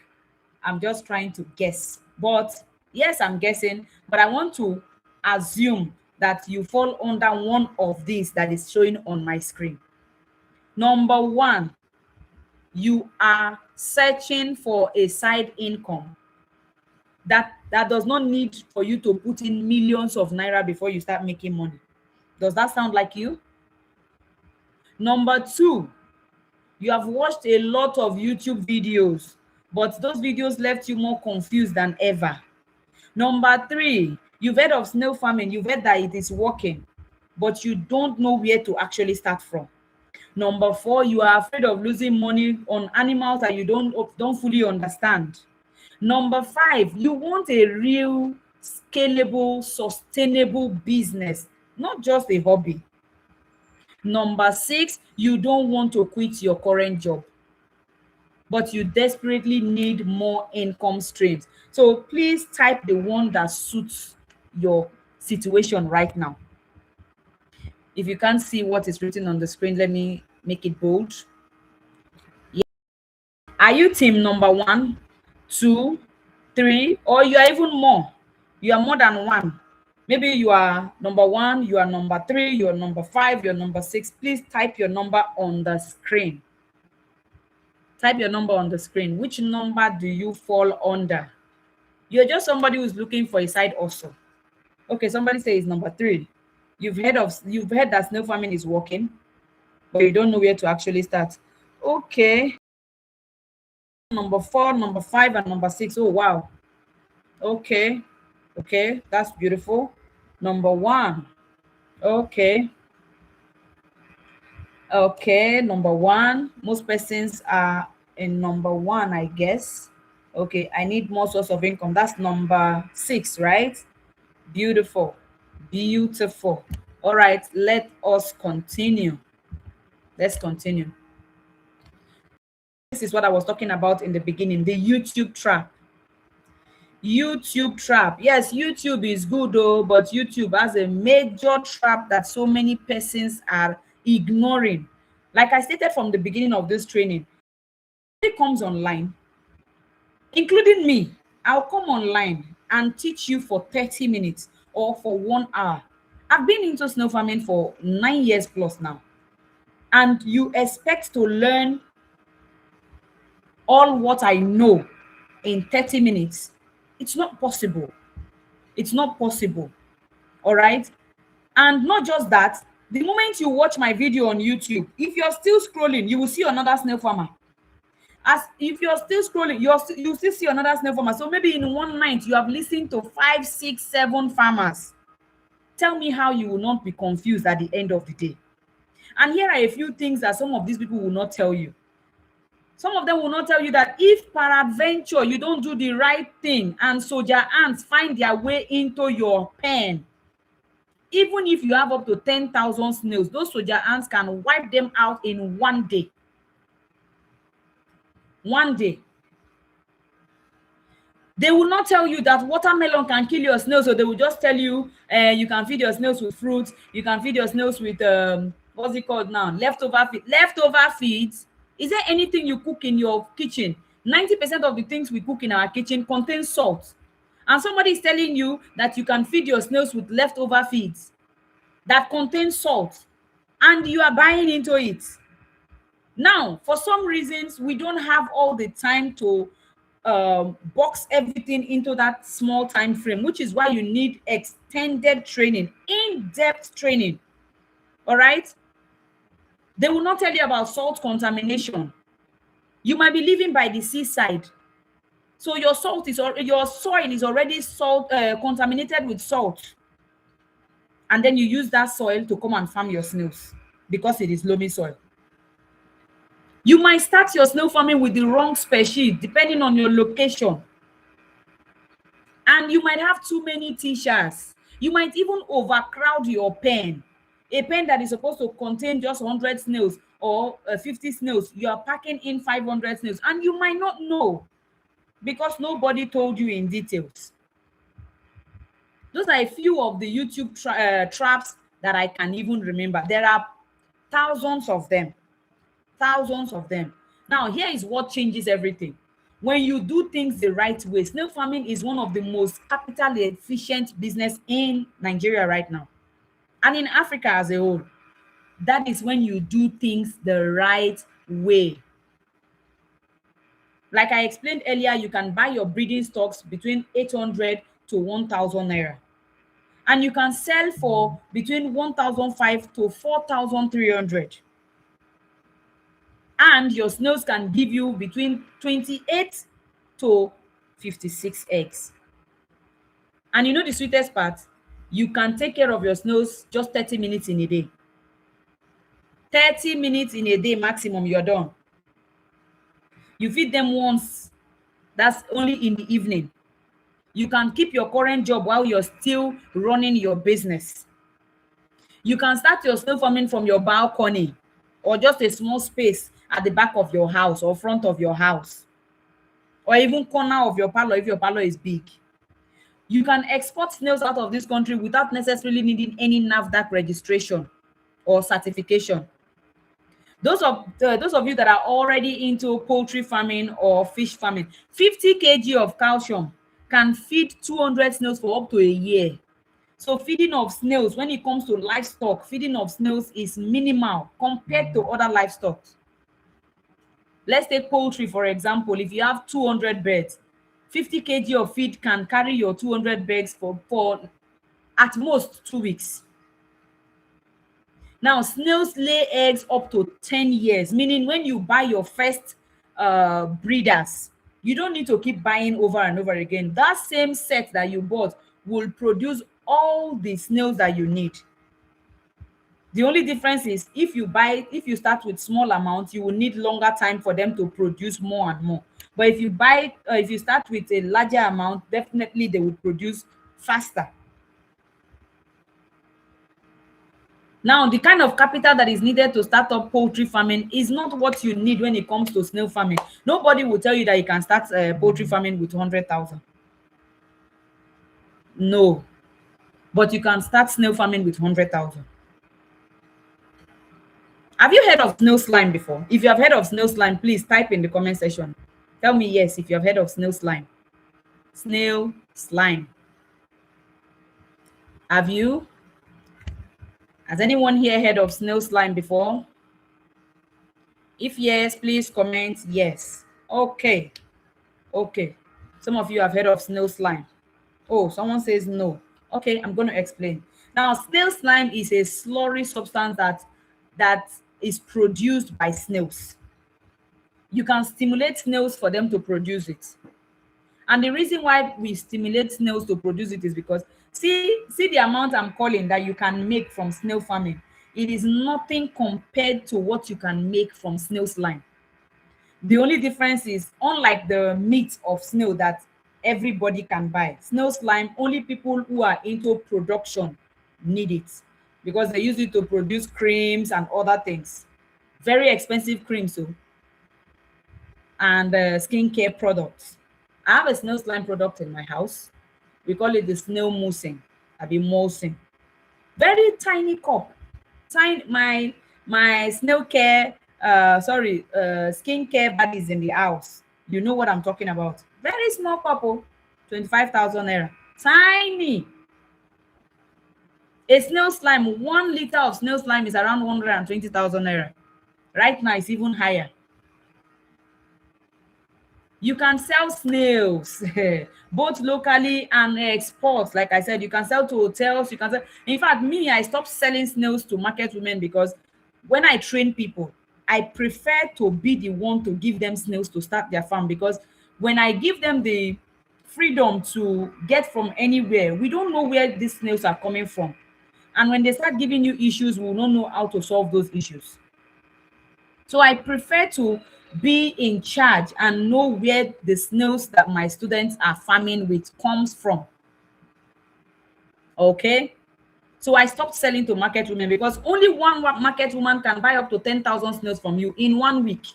I'm just trying to guess, but yes, I'm guessing, but I want to assume that you fall under one of these that is showing on my screen. Number one, you are searching for a side income that does not need for you to put in millions of naira before you start making money. Does that sound like you? Number two, you have watched a lot of YouTube videos, but those videos left you more confused than ever. Number three, you've heard of snail farming, you've heard that it is working, but you don't know where to actually start from. Number four, you are afraid of losing money on animals that you don't fully understand. Number five, you want a real, scalable, sustainable business, not just a hobby. Number six, you don't want to quit your current job, but you desperately need more income streams. So please type the one that suits your situation right now. If you can't see what is written on the screen, let me make it bold. Yeah. Are you team number 1, 2, 3, or you are even more? You are more than one. Maybe you are number 1, you are number 3, you are number 5, you're number 6. Please type your number on the screen. Type your number on the screen. Which number do you fall under? You're just somebody who's looking for a side hustle. Okay, somebody says number 3. You've heard that snail farming is working, but you don't know where to actually start. Okay. Number 4, number 5, and number 6. Oh wow. Okay. Okay, that's beautiful. Number 1. Okay. Okay, number 1. Most persons are in number 1, I guess. Okay, I need more source of income. That's number 6, right? Beautiful. Beautiful. All right, let us continue. Let's continue. This is what I was talking about in the beginning, the YouTube trap. YouTube trap. Yes, YouTube is good though, but YouTube has a major trap that so many persons are ignoring. Like I stated from the beginning of this training, it comes online, including me. I'll come online and teach you for 30 minutes or for 1 hour. I've been into snail farming for 9 years plus now. And you expect to learn all what I know in 30 minutes. It's not possible. It's not possible. All right. And not just that, the moment you watch my video on YouTube, if you're still scrolling, you will see another snail farmer. As if you're still scrolling, you still see another snail farmer. So maybe in one night you have listened to 5, 6, 7 farmers. Tell me how you will not be confused at the end of the day. And here are a few things that some of these people will not tell you. Some of them will not tell you that if peradventure you don't do the right thing and soldier ants find their way into your pen, even if you have up to 10,000 snails, those soldier ants can wipe them out in one day. One day. They will not tell you that watermelon can kill your snails, so they will just tell you you can feed your snails with fruits, you can feed your snails with what's it called now? Leftover feed. Leftover feeds. Is there anything you cook in your kitchen? 90% of the things we cook in our kitchen contain salt. And somebody is telling you that you can feed your snails with leftover feeds that contain salt, and you are buying into it. Now, for some reasons, we don't have all the time to box everything into that small time frame, which is why you need extended training, in-depth training. All right. They will not tell you about salt contamination. You might be living by the seaside, so your soil is already contaminated with salt, and then you use that soil to come and farm your snails because it is loamy soil. You might start your snail farming with the wrong species depending on your location. And you might have too many teachers. You might even overcrowd your pen. A pen that is supposed to contain just 100 snails or 50 snails, you are packing in 500 snails, and you might not know because nobody told you in details. Those are a few of the YouTube traps that I can even remember. There are thousands of them. Thousands of them. Now, here is what changes everything. When you do things the right way, snail farming is one of the most capital efficient business in Nigeria right now, and in Africa as a whole. That is when you do things the right way. Like I explained earlier, you can buy your breeding stocks between 800 to 1,000 naira, and you can sell for between 1,500 to 4,300. And your snails can give you between 28 to 56 eggs. And you know the sweetest part? You can take care of your snails just 30 minutes in a day. 30 minutes in a day maximum, you're done. You feed them once. That's only in the evening. You can keep your current job while you're still running your business. You can start your snail farming from your balcony or just a small space at the back of your house or front of your house, or even corner of your parlor if your parlor is big. You can export snails out of this country without necessarily needing any NAFDAC registration or certification. Those of you that are already into poultry farming or fish farming, 50 kg of calcium can feed 200 snails for up to a year. So feeding of snails, when it comes to livestock, feeding of snails is minimal compared to other livestock. Let's take poultry, for example. If you have 200 birds, 50 kg of feed can carry your 200 birds for at most 2 weeks. Now, snails lay eggs up to 10 years, meaning when you buy your first breeders, you don't need to keep buying over and over again. That same set that you bought will produce all the snails that you need. The only difference is if you start with small amounts, you will need longer time for them to produce more and more. But if you start with a larger amount, definitely they will produce faster. Now, the kind of capital that is needed to start up poultry farming is not what you need when it comes to snail farming. Nobody will tell you that you can start poultry farming with 100,000. No, but you can start snail farming with 100,000. Have you heard of snail slime before? If you have heard of snail slime, please type in the comment section. Tell me yes if you have heard of snail slime. Snail slime. Have you? Has anyone here heard of snail slime before? If yes, please comment yes. Okay. Okay. Some of you have heard of snail slime. Oh, someone says no. Okay, I'm going to explain. Now, snail slime is a slurry substance that is produced by snails. You can stimulate snails for them to produce it. And the reason why we stimulate snails to produce it is because see the amount I'm calling that you can make from snail farming. It is nothing compared to what you can make from snail slime. The only difference is, unlike the meat of snail that everybody can buy, snail slime, only people who are into production need it, because they use it to produce creams and other things. Very expensive creams, so, and skincare products. I have a snail slime product in my house. We call it the snail moussing. I be moussing. Very tiny cup. Tiny, my snail care, skincare buddies in the house. You know what I'm talking about. Very small cup, 25,000 naira. Tiny. A snail slime, 1 liter of snail slime is around 120,000 naira. Right now, it's even higher. You can sell snails both locally and export. Like I said, you can sell to hotels. You can sell. In fact, me, I stopped selling snails to market women because when I train people, I prefer to be the one to give them snails to start their farm, because when I give them the freedom to get from anywhere, we don't know where these snails are coming from. And when they start giving you issues, we will not know how to solve those issues. So I prefer to be in charge and know where the snails that my students are farming with comes from. Okay? So I stopped selling to market women, because only one market woman can buy up to 10,000 snails from you in 1 week.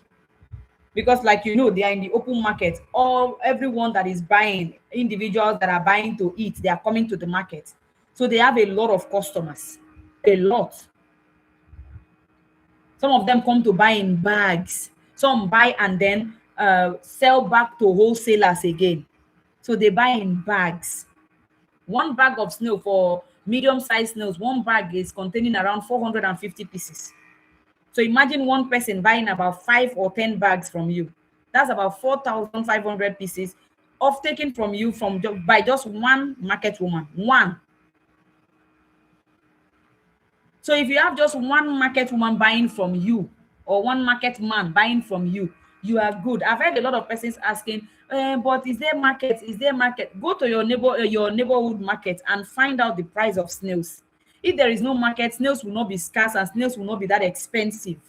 Because, like you know, they are in the open market. All everyone that is buying, individuals that are buying to eat, they are coming to the market. So they have a lot of customers. A lot. Some of them come to buy in bags. Some buy and then sell back to wholesalers again. So they buy in bags. One bag of snail, for medium-sized snails, one bag is containing around 450 pieces. So imagine one person buying about 5 or 10 bags from you. That's about 4,500 pieces of taken from you by just one market woman. One. So if you have just one market woman buying from you, or one market man buying from you, you are good. I've heard a lot of persons asking, but is there market? Is there market? Go to your neighborhood market and find out the price of snails. If there is no market, snails will not be scarce and snails will not be that expensive.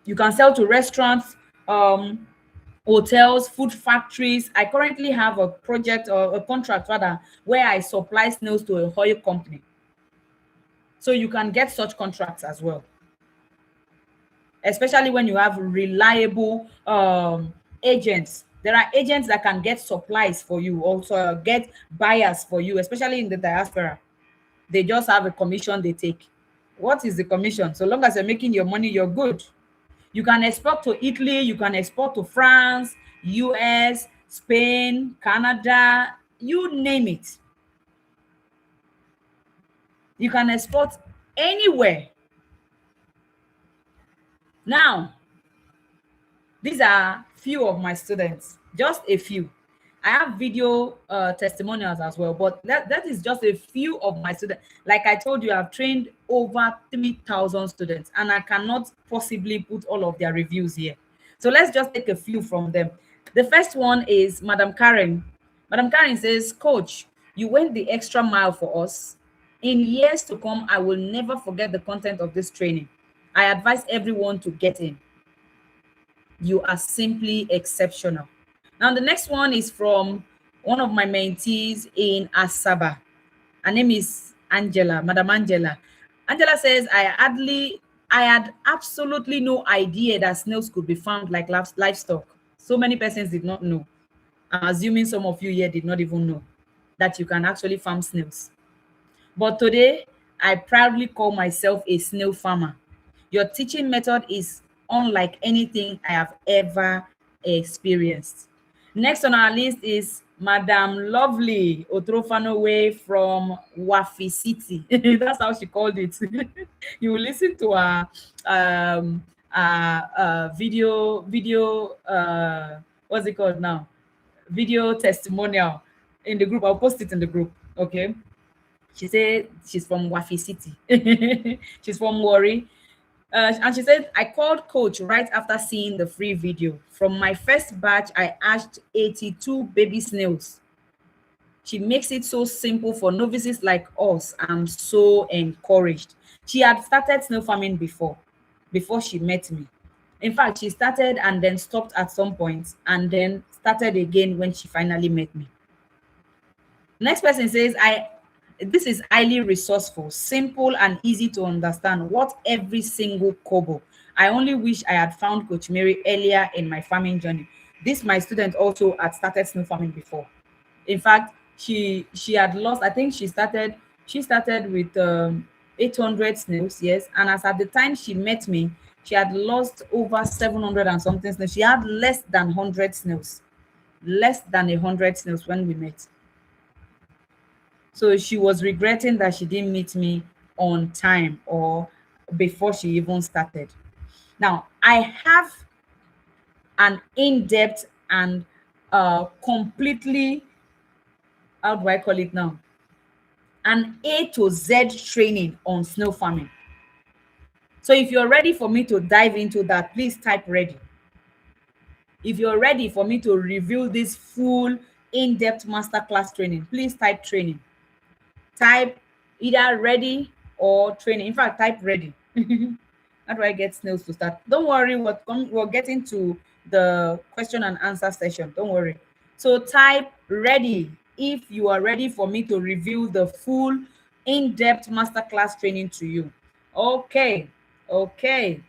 You can sell to restaurants, hotels, food factories. I currently have a project, or a contract rather, where I supply snails to a oil company. So you can get such contracts as well, especially when you have reliable agents. There are agents that can get supplies for you, also get buyers for you, especially in the diaspora. They just have a commission they take. What is the commission? So long as you're making your money, you're good. You can export to Italy, you can export to France, US, Spain, Canada, you name it. You can export anywhere. Now, these are few of my students, just a few. I have video testimonials as well, but that is just a few of my students. Like I told you, I've trained over 3,000 students, and I cannot possibly put all of their reviews here. So let's just take a few from them. The first one is Madam Karen. Madam Karen says, Coach, you went the extra mile for us. In years to come, I will never forget the content of this training. I advise everyone to get in. You are simply exceptional. Now, the next one is from one of my mentees in Asaba. Her name is Angela, Madam Angela. Angela says, I had absolutely no idea that snails could be farmed like livestock. So many persons did not know. I'm assuming some of you here did not even know that you can actually farm snails. But today, I proudly call myself a snail farmer. Your teaching method is unlike anything I have ever experienced. Next on our list is Madam Lovely Otrofanowe from Wafi City. That's how she called it. You will listen to her video, what's it called now? video testimonial in the group. I'll post it in the group. Okay. She said she's from Wafi City. She's from Warri. And she said, I called coach right after seeing the free video. From my first batch, I asked 82 baby snails. She makes it so simple for novices like us. I'm so encouraged. She had started snail farming before she met me. In fact, she started and then stopped at some point and then started again when she finally met me. Next person says, this is highly resourceful, simple and easy to understand. What every single kobo. I only wish I had found Coach Mary earlier in my farming journey. This my student also had started snail farming before. In fact, she had lost, I think she started with 800 snails, yes. And as at the time she met me, she had lost over 700 and something snails. She had less than 100 snails, less than 100 snails when we met. So she was regretting that she didn't meet me on time or before she even started. Now, I have an in-depth and completely, how do I call it now? An A to Z training on snail farming. So if you're ready for me to dive into that, please type ready. If you're ready for me to reveal this full in-depth masterclass training, please type training. Type either ready or training. In fact, type ready. How do I get snails to start? Don't worry, we're getting to the question and answer session. Don't worry. So type ready if you are ready for me to reveal the full in-depth masterclass training to you. Okay, okay,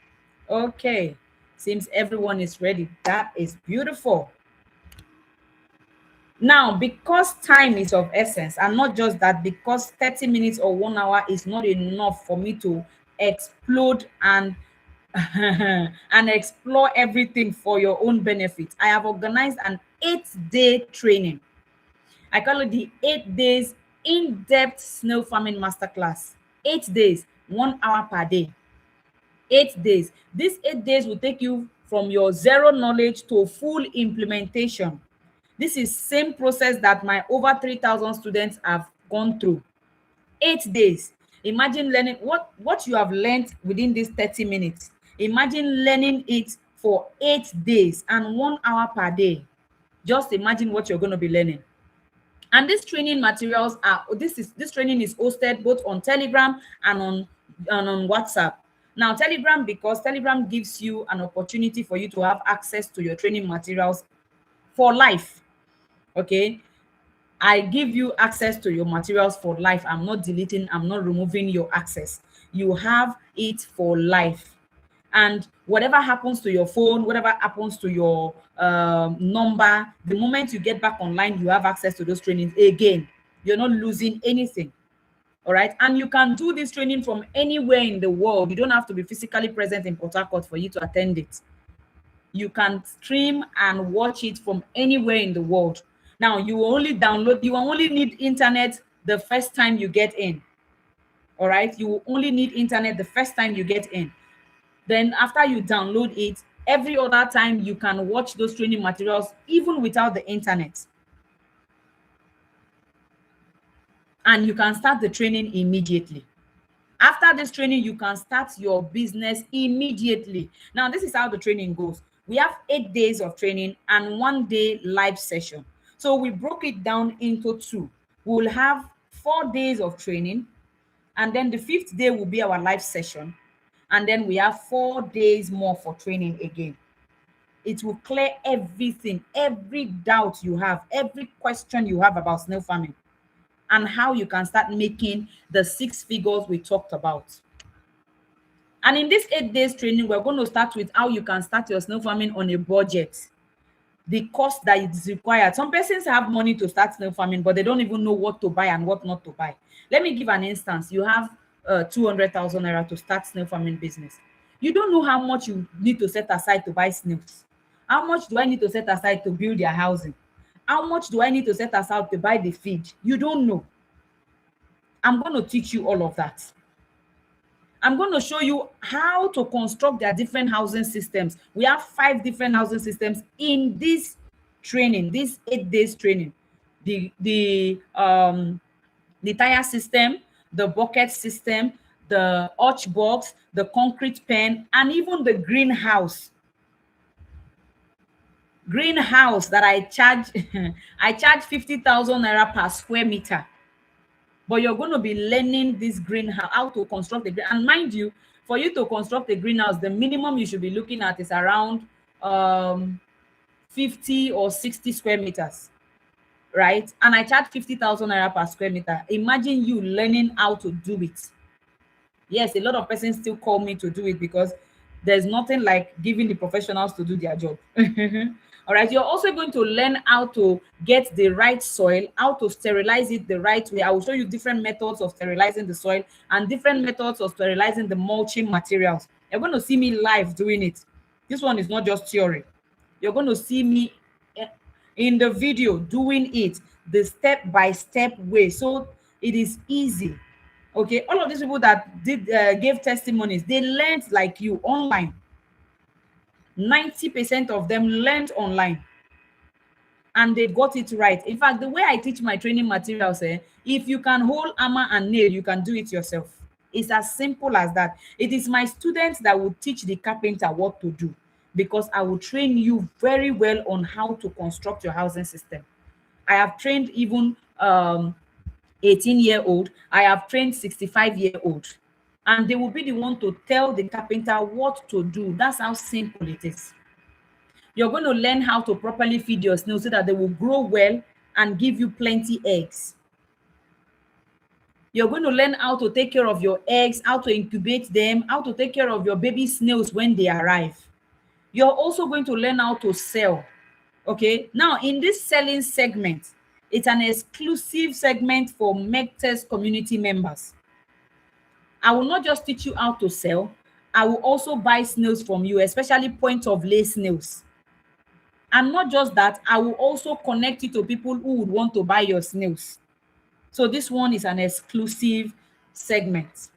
okay. Seems everyone is ready. That is beautiful. Now, because time is of essence, and not just that, because 30 minutes or 1 hour is not enough for me to explode and and explore everything for your own benefit, I have organized an 8-day training. I call it the 8 days in-depth snail farming masterclass. 8 days, 1 hour per day. 8 days. These 8 days will take you from your zero knowledge to full implementation. This is same process that my over 3,000 students have gone through. 8 days. Imagine learning what you have learned within these 30 minutes. Imagine learning it for 8 days and 1 hour per day. Just imagine what you're going to be learning. And these training materials this training is hosted both on Telegram and on WhatsApp. Now, Telegram, because Telegram gives you an opportunity for you to have access to your training materials for life. Okay, I give you access to your materials for life. I'm not deleting, I'm not removing your access. You have it for life. And whatever happens to your phone, whatever happens to your number, the moment you get back online, you have access to those trainings again. You're not losing anything. All right. And you can do this training from anywhere in the world. You don't have to be physically present in Port Harcourt for you to attend it. You can stream and watch it from anywhere in the world. Now, you will only need internet the first time you get in. All right. You will only need internet the first time you get in. Then after you download it, every other time you can watch those training materials even without the internet. And you can start the training immediately. After this training, you can start your business immediately. Now, this is how the training goes. We have 8 days of training and 1 day live session. So we broke it down into 2. We'll have 4 days of training, and then the 5th day will be our live session. And then we have 4 days more for training again. It will clear everything, every doubt you have, every question you have about snail farming, and how you can start making the 6 figures we talked about. And in this 8 days training, we're going to start with how you can start your snail farming on a budget, the cost that is required. Some persons have money to start snail farming, but they don't even know what to buy and what not to buy. Let me give an instance. You have 200,000 naira to start snail farming business. You don't know how much you need to set aside to buy snails. How much do I need to set aside to build their housing? How much do I need to set aside to buy the feed? You don't know. I'm going to teach you all of that. I'm going to show you how to construct their different housing systems. We have 5 different housing systems in this training, this 8 days training, the tire system, the bucket system, the arch box, the concrete pen, and even the greenhouse that I charge. I charge 50,000 naira per square meter. But you're going to be learning this greenhouse, how to construct a green. And mind you, for you to construct a greenhouse, the minimum you should be looking at is around 50 or 60 square meters, right? And I charge 50,000 naira per square meter. Imagine you learning how to do it. Yes, a lot of persons still call me to do it because there's nothing like giving the professionals to do their job. All right, you're also going to learn how to get the right soil, how to sterilize it the right way. I will show you different methods of sterilizing the soil and different methods of sterilizing the mulching materials. You're going to see me live doing it. This one is not just theory. You're going to see me in the video doing it the step-by-step way, so it is easy. Okay, all of these people that did gave testimonies, they learned like you online. 90% of them learned online and they got it right. In fact, the way I teach my training materials, if you can hold hammer and nail, you can do it yourself. It's as simple as that. It is my students that will teach the carpenter what to do, because I will train you very well on how to construct your housing system. I have trained even 18-year-old, I have trained 65-year-old, and they will be the one to tell the carpenter what to do. That's how simple it is. You're going to learn how to properly feed your snails so that they will grow well and give you plenty eggs. You're going to learn how to take care of your eggs, how to incubate them, how to take care of your baby snails when they arrive. You're also going to learn how to sell. Okay, now in this selling segment, it's an exclusive segment for MechTest community members. I will not just teach you how to sell, I will also buy snails from you, especially point of lay snails. And not just that, I will also connect you to people who would want to buy your snails. So this one is an exclusive segment.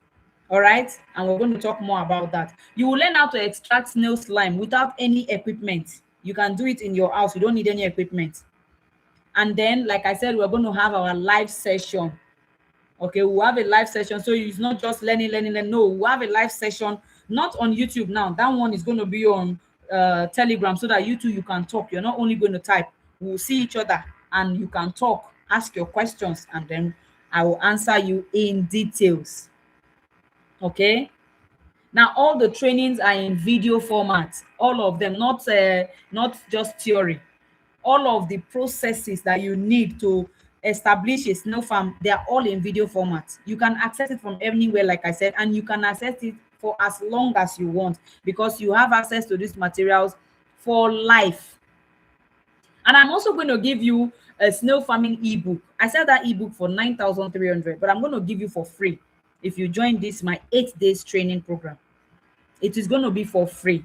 All right, and we're going to talk more about that. You will learn how to extract snail slime without any equipment. You can do it in your house. You don't need any equipment. And then, like I said, we're going to have our live session. Okay, we'll have a live session. So it's not just learning. No, we'll have a live session, not on YouTube now. That one is going to be on Telegram, so that you can talk. You're not only going to type. We'll see each other and you can talk, ask your questions, and then I will answer you in details. Okay, now all the trainings are in video format, all of them, not just theory. All of the processes that you need to establish a snail farm, they are all in video format. You can access it from anywhere, like I said, and you can access it for as long as you want, because you have access to these materials for life. And I'm also going to give you a snail farming ebook. I sell that ebook for 9,300, but I'm going to give you for free if you join this my 8 days training program. It is going to be for free.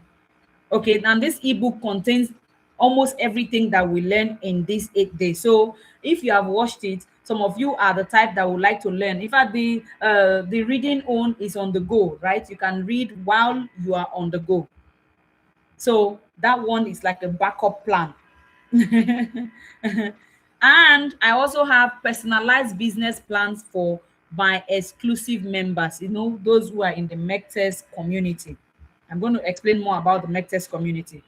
Okay, and this ebook contains almost everything that we learn in these 8 days. So if you have watched it, some of you are the type that would like to learn. In fact, the reading on is on the go, right? You can read while you are on the go. So that one is like a backup plan. And I also have personalized business plans for my exclusive members, those who are in the MechTest community. I'm going to explain more about the MechTest community.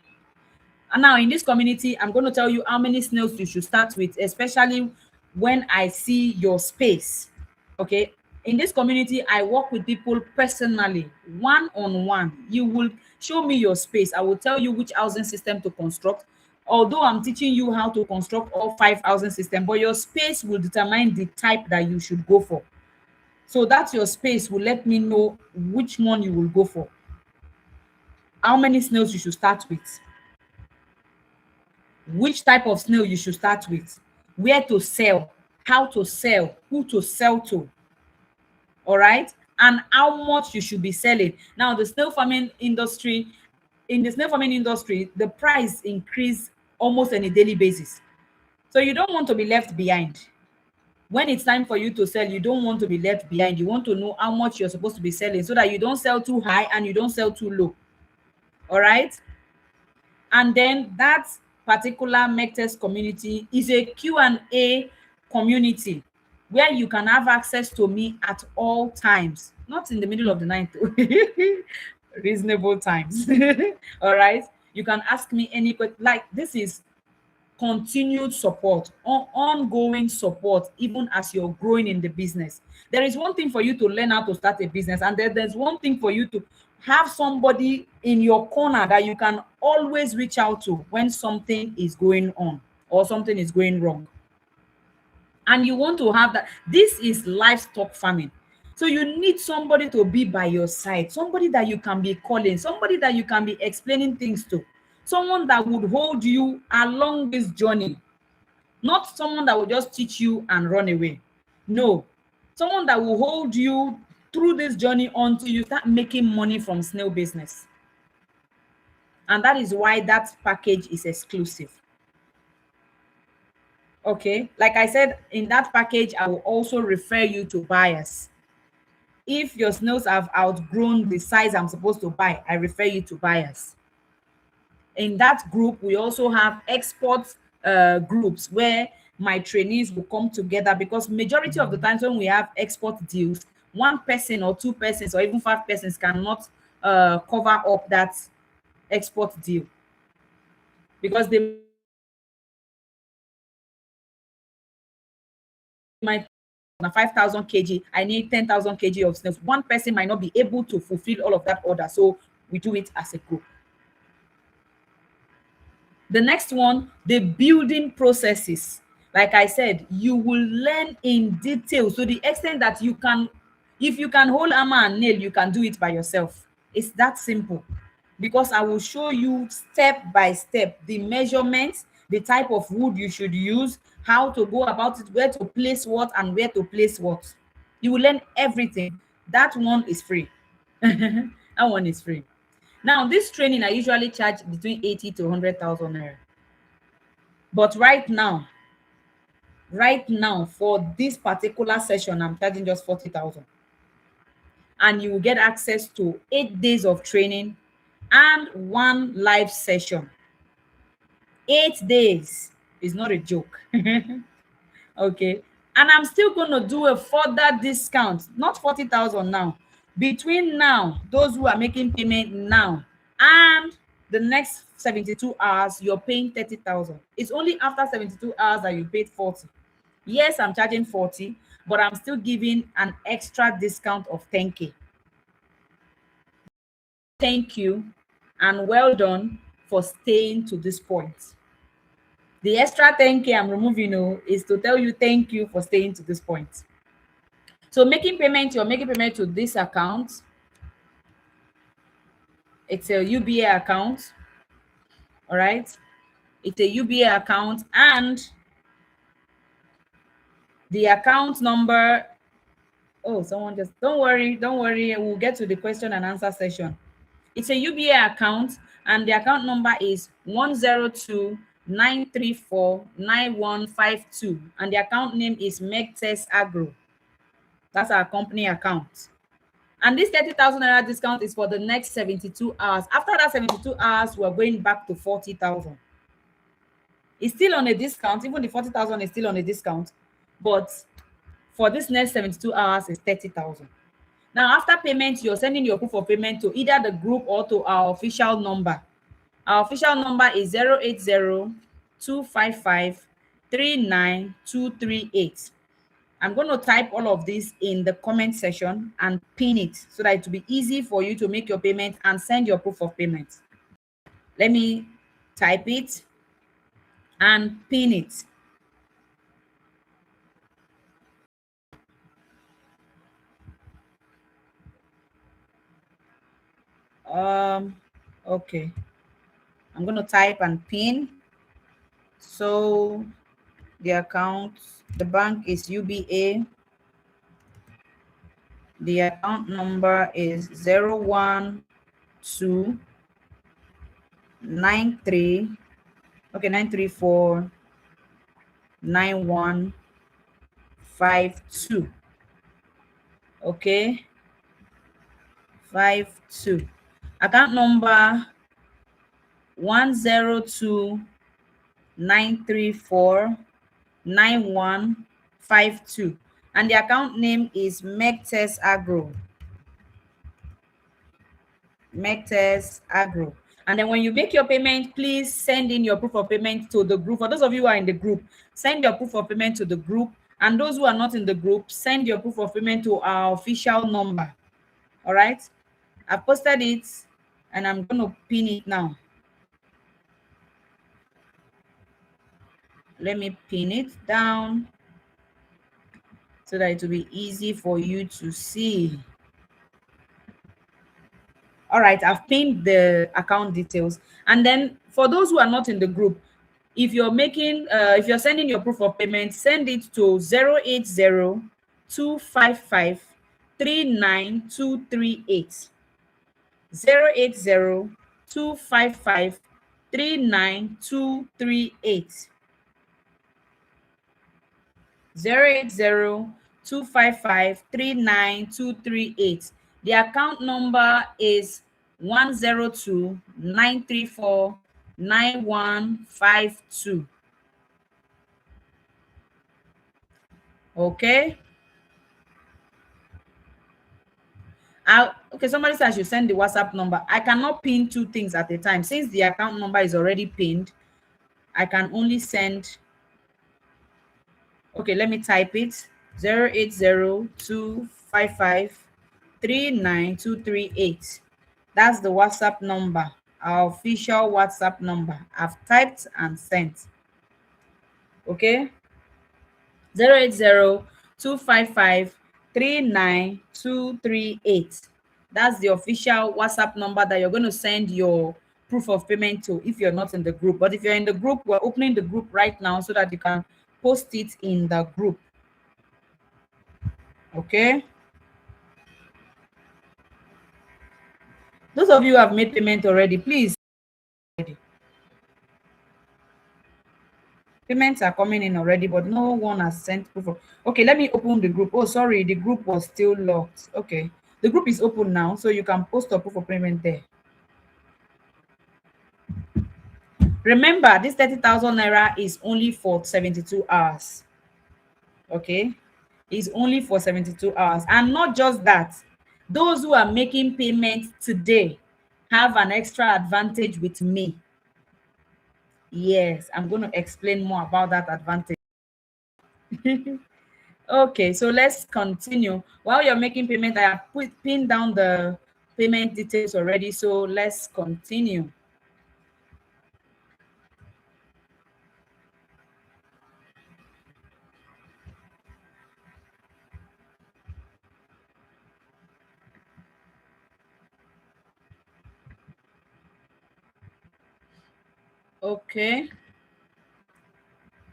And now in this community, I'm going to tell you how many snails you should start with, especially when I see your space. Okay, in this community, I work with people personally, one-on-one. You will show me your space. I will tell you which housing system to construct. Although I'm teaching you how to construct all 5 housing systems, but your space will determine the type that you should go for. So that's your space will let me know which one you will go for. How many snails you should start with. Which type of snail you should start with. Where to sell. How to sell. Who to sell to. All right. And how much you should be selling. Now, the snail farming industry, the price increase almost on a daily basis. So you don't want to be left behind. When it's time for you to sell, you don't want to be left behind. You want to know how much you're supposed to be selling so that you don't sell too high and you don't sell too low. All right. And then that particular Masterclass community is a Q&A community where you can have access to me at all times, not in the middle of the night though. Reasonable times. All right, you can ask me any question. Like, this is continued support, ongoing support, even as you're growing in the business. There is one thing for you to learn how to start a business, and there's one thing for you to have somebody in your corner that you can always reach out to when something is going on or something is going wrong. And you want to have that. This is livestock farming. So you need somebody to be by your side, somebody that you can be calling, somebody that you can be explaining things to, someone that would hold you along this journey, not someone that will just teach you and run away. No, someone that will hold you through this journey until you start making money from snail business. And that is why that package is exclusive. Okay, like I said, in that package, I will also refer you to buyers. If your snails have outgrown the size I'm supposed to buy, I refer you to buyers. In that group, we also have export groups where my trainees will come together, because majority of the times when we have export deals, one person or two persons or even five persons cannot cover up that export deal, because they might 5,000 kg, I need 10,000 kg of snails. One person might not be able to fulfill all of that order, so we do it as a group. The next one, the building processes. Like I said, you will learn in detail to the extent that you can, if you can hold hammer and nail, you can do it by yourself. It's that simple, because I will show you step by step the measurements, the type of wood you should use, how to go about it, where to place what and where to place what. You will learn everything. That one is free. That one is free. Now, this training I usually charge between 80 to 100,000 naira. But right now, for this particular session, I'm charging just 40,000. And you will get access to 8 days of training and 1 live session. 8 days is not a joke. Okay. And I'm still going to do a further discount, not 40,000 now. Between now, those who are making payment now and the next 72 hours, you're paying 30,000. It's only after 72 hours that you paid 40. Yes, I'm charging 40, but I'm still giving an extra discount of 10K. Thank you and well done for staying to this point. The extra 10K I'm removing is to tell you thank you for staying to this point. So making payment, you're making payment to this account. It's a UBA account. All right. It's a UBA account, and the account number. Oh, someone just, don't worry. We'll get to the question and answer session. It's a UBA account, and the account number is 102-934-9152. And the account name is Masterclass Agro. That's our company account. And this 30,000 naira discount is for the next 72 hours. After that 72 hours, we're going back to 40,000. It's still on a discount. Even the 40,000 is still on a discount. But for this next 72 hours, it's 30,000. Now, after payment, you're sending your proof of payment to either the group or to our official number. Our official number is 080-255-39238. I'm going to type all of this in the comment section and pin it so that it will be easy for you to make your payment and send your proof of payment. Let me type it and pin it. Okay. I'm going to type and pin. So the account, the bank is UBA. The account number is 934-9152. Okay. 52. Account number 102 934 9152, and the account name is Megtes Agro. Megtes Agro. And then when you make your payment, please send in your proof of payment to the group. For those of you who are in the group, send your proof of payment to the group. And those who are not in the group, send your proof of payment to our official number. All right. I posted it and I'm going to pin it now. Let me pin it down so that it will be easy for you to see. All right, I've pinned the account details. And then for those who are not in the group, if you're sending your proof of payment, send it to 080 255 39238. 080 255 39238. 080-255-39238. The account number is 102-934-9152. Okay. Okay, somebody says you send the WhatsApp number. I cannot pin two things at a time. Since the account number is already pinned, I can only send. Okay, let me type it. 080-255-39238. That's the WhatsApp number, our official WhatsApp number. I've typed and sent. Okay. 080-255-39238. That's the official WhatsApp number that you're going to send your proof of payment to if you're not in the group. But if you're in the group, we're opening the group right now so that you can post it in the group. Okay. Those of you who have made payment already, please. Payments are coming in already, but no one has sent proof of. Okay, let me open the group. Oh, sorry, the group was still locked. Okay, the group is open now, so you can post a proof of payment there. Remember, this 30,000 naira is only for 72 hours. Okay, it's only for 72 hours. And not just that, those who are making payment today have an extra advantage with me. Yes, I'm going to explain more about that advantage. Okay, so let's continue. While you're making payment, I have pinned down the payment details already, so let's continue. Okay.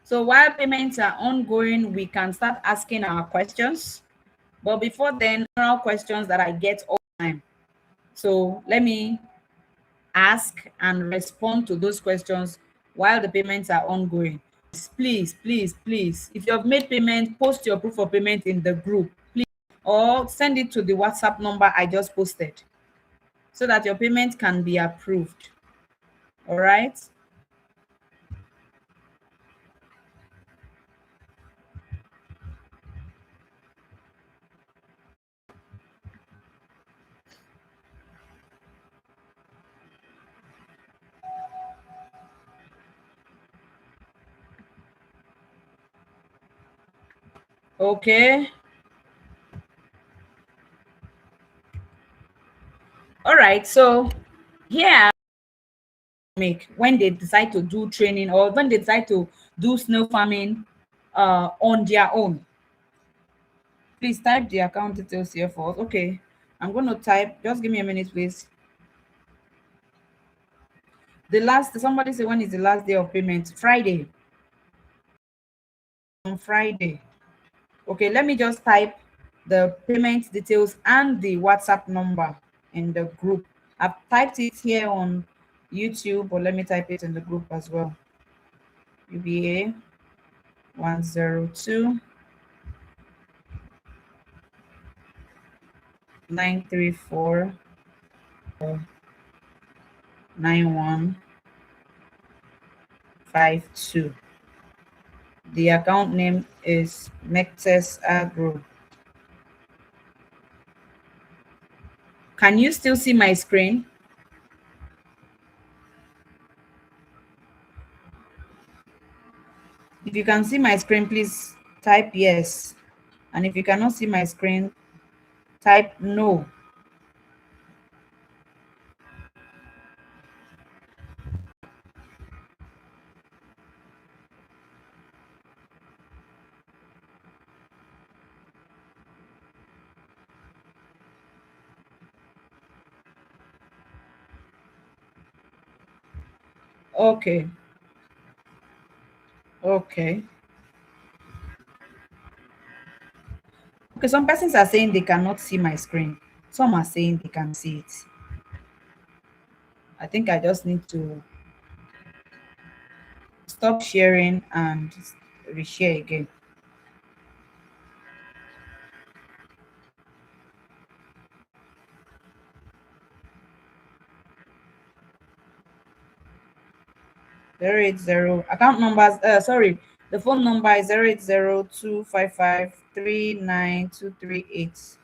So while payments are ongoing, we can start asking our questions. But before then, general questions that I get all the time. So let me ask and respond to those questions while the payments are ongoing. Please, please, please, if you have made payment, post your proof of payment in the group, please, or send it to the WhatsApp number I just posted so that your payment can be approved. All right. Okay. All right. So here, make when they decide to do training or when they decide to do snail farming on their own. Please type the account details here for us. Okay. I'm going to type. Just give me a minute, please. Somebody say, when is the last day of payment? Friday. On Friday. Okay, let me just type the payment details and the WhatsApp number in the group. I've typed it here on YouTube, but let me type it in the group as well. UBA 102 934 9152. 52. The account name is Mectes Agro. Can you still see my screen? If you can see my screen, please type yes. And if you cannot see my screen, type no. Okay. Okay. Okay, some persons are saying they cannot see my screen. Some are saying they can see it. I think I just need to stop sharing and reshare again. Zero eight zero account numbers. Sorry, the phone number is 08025539238.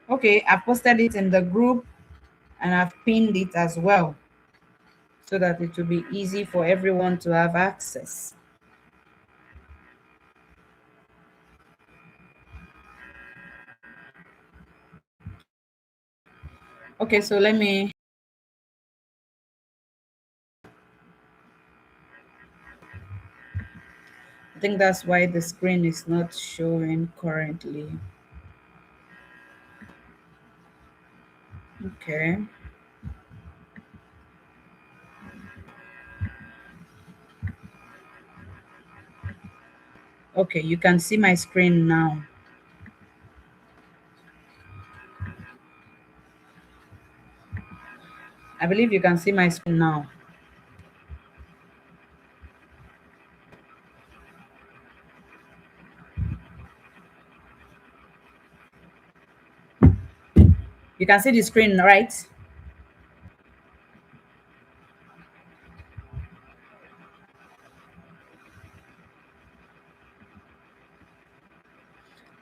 Okay, I've posted it in the group and I've pinned it as well so that it will be easy for everyone to have access. Okay, so let me. I think that's why the screen is not showing currently. Okay. Okay, you can see my screen now. I believe you can see my screen now. You can see the screen, right?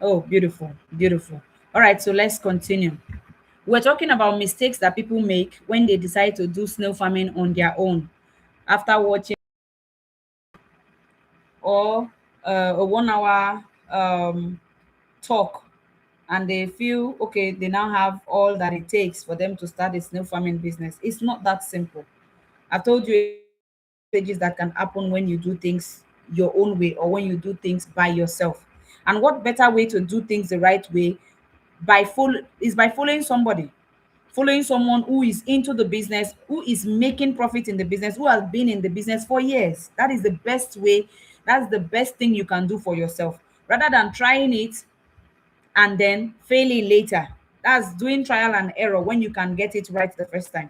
Oh, beautiful, beautiful. All right, so let's continue. We're talking about mistakes that people make when they decide to do snail farming on their own after watching or a 1 hour talk, and they feel okay, they now have all that it takes for them to start a snail farming business. It's not that simple. I told you stages that can happen when you do things your own way or when you do things by yourself. And what better way to do things the right way by following somebody, following someone who is into the business, who is making profit in the business, who has been in the business for years. That is the best way. That's the best thing you can do for yourself rather than trying it and then failing later. That's doing trial and error when you can get it right the first time.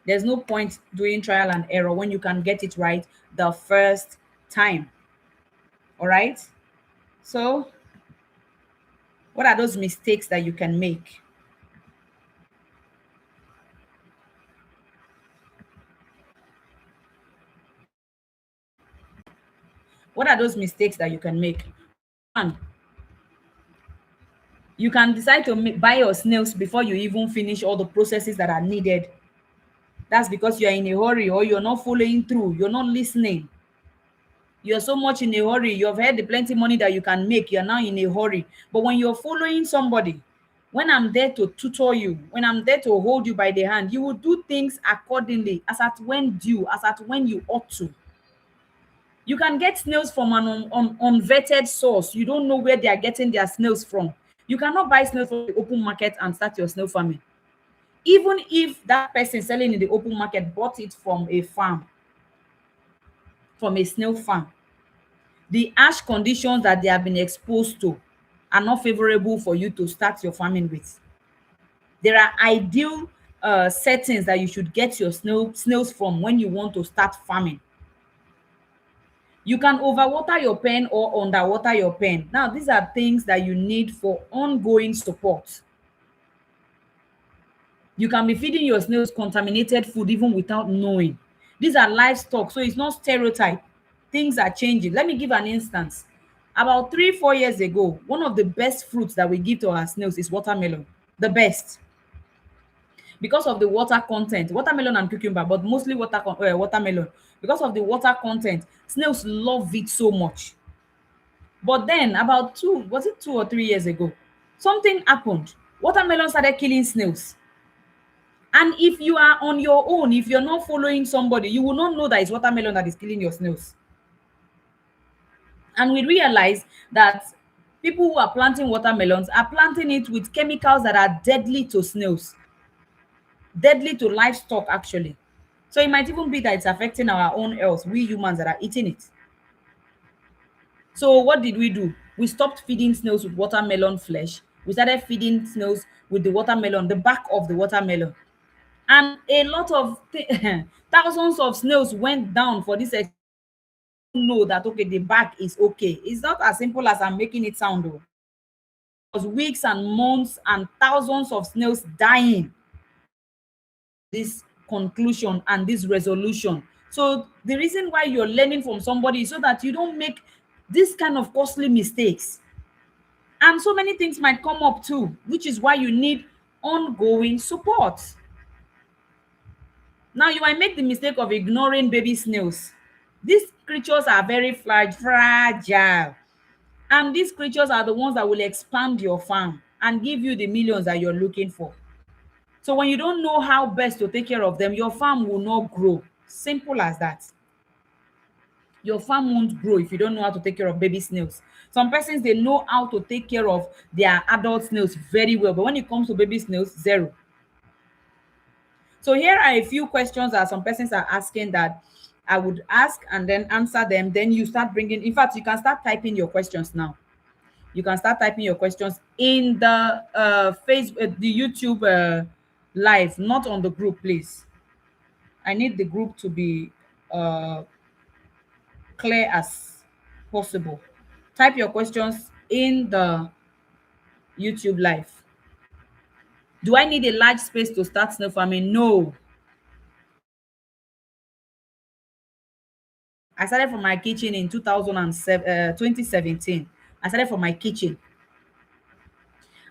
There's no point doing trial and error when you can get it right the first time. All right. So, what are those mistakes that you can make? What are those mistakes that you can make? One, you can decide to buy your snails before you even finish all the processes that are needed. That's because you're in a hurry or you're not following through, you're not listening. You're so much in a hurry. You've had the plenty money that you can make. You're now in a hurry. But when you're following somebody, when I'm there to tutor you, when I'm there to hold you by the hand, you will do things accordingly, as at when due, as at when you ought to. You can get snails from an unvetted source. You don't know where they are getting their snails from. You cannot buy snails from the open market and start your snail farming. Even if that person selling in the open market bought it from a farm, from a snail farm, the harsh conditions that they have been exposed to are not favorable for you to start your farming with. There are ideal settings that you should get your snails from when you want to start farming. You can overwater your pen or underwater your pen. Now, these are things that you need for ongoing support. You can be feeding your snails contaminated food even without knowing. These are livestock, so it's not stereotype. Things are changing. Let me give an instance. About 3, 4 years ago, one of the best fruits that we give to our snails is watermelon. The best. Because of the water content, watermelon and cucumber, but mostly watermelon. Because of the water content, snails love it so much. But then, about was it 2 or 3 years ago, something happened. Watermelon started killing snails. And if you are on your own, if you're not following somebody, you will not know that it's watermelon that is killing your snails. And we realize that people who are planting watermelons are planting it with chemicals that are deadly to snails, deadly to livestock, actually. So it might even be that it's affecting our own health, we humans that are eating it. So what did we do? We stopped feeding snails with watermelon flesh. We started feeding snails with the watermelon, the back of the watermelon. And a lot of thousands of snails went down for this know that okay, the back is okay. It's not as simple as I'm making it sound though. It was weeks and months and thousands of snails dying. This conclusion and this resolution. So the reason why you're learning from somebody is so that you don't make this kind of costly mistakes. And so many things might come up too, which is why you need ongoing support. Now, you might make the mistake of ignoring baby snails. These creatures are very fragile. And these creatures are the ones that will expand your farm and give you the millions that you're looking for. So when you don't know how best to take care of them, your farm will not grow. Simple as that. Your farm won't grow if you don't know how to take care of baby snails. Some persons, they know how to take care of their adult snails very well, but when it comes to baby snails, zero. So here are a few questions that some persons are asking that I would ask and then answer them. Then you start bringing, in fact, you can start typing your questions now. You can start typing your questions in the the YouTube live, not on the group, please. I need the group to be uh, clear as possible. Type your questions in the YouTube live. Do I need a large space to start snail farming? No. I started from my kitchen in 2017. I started from my kitchen.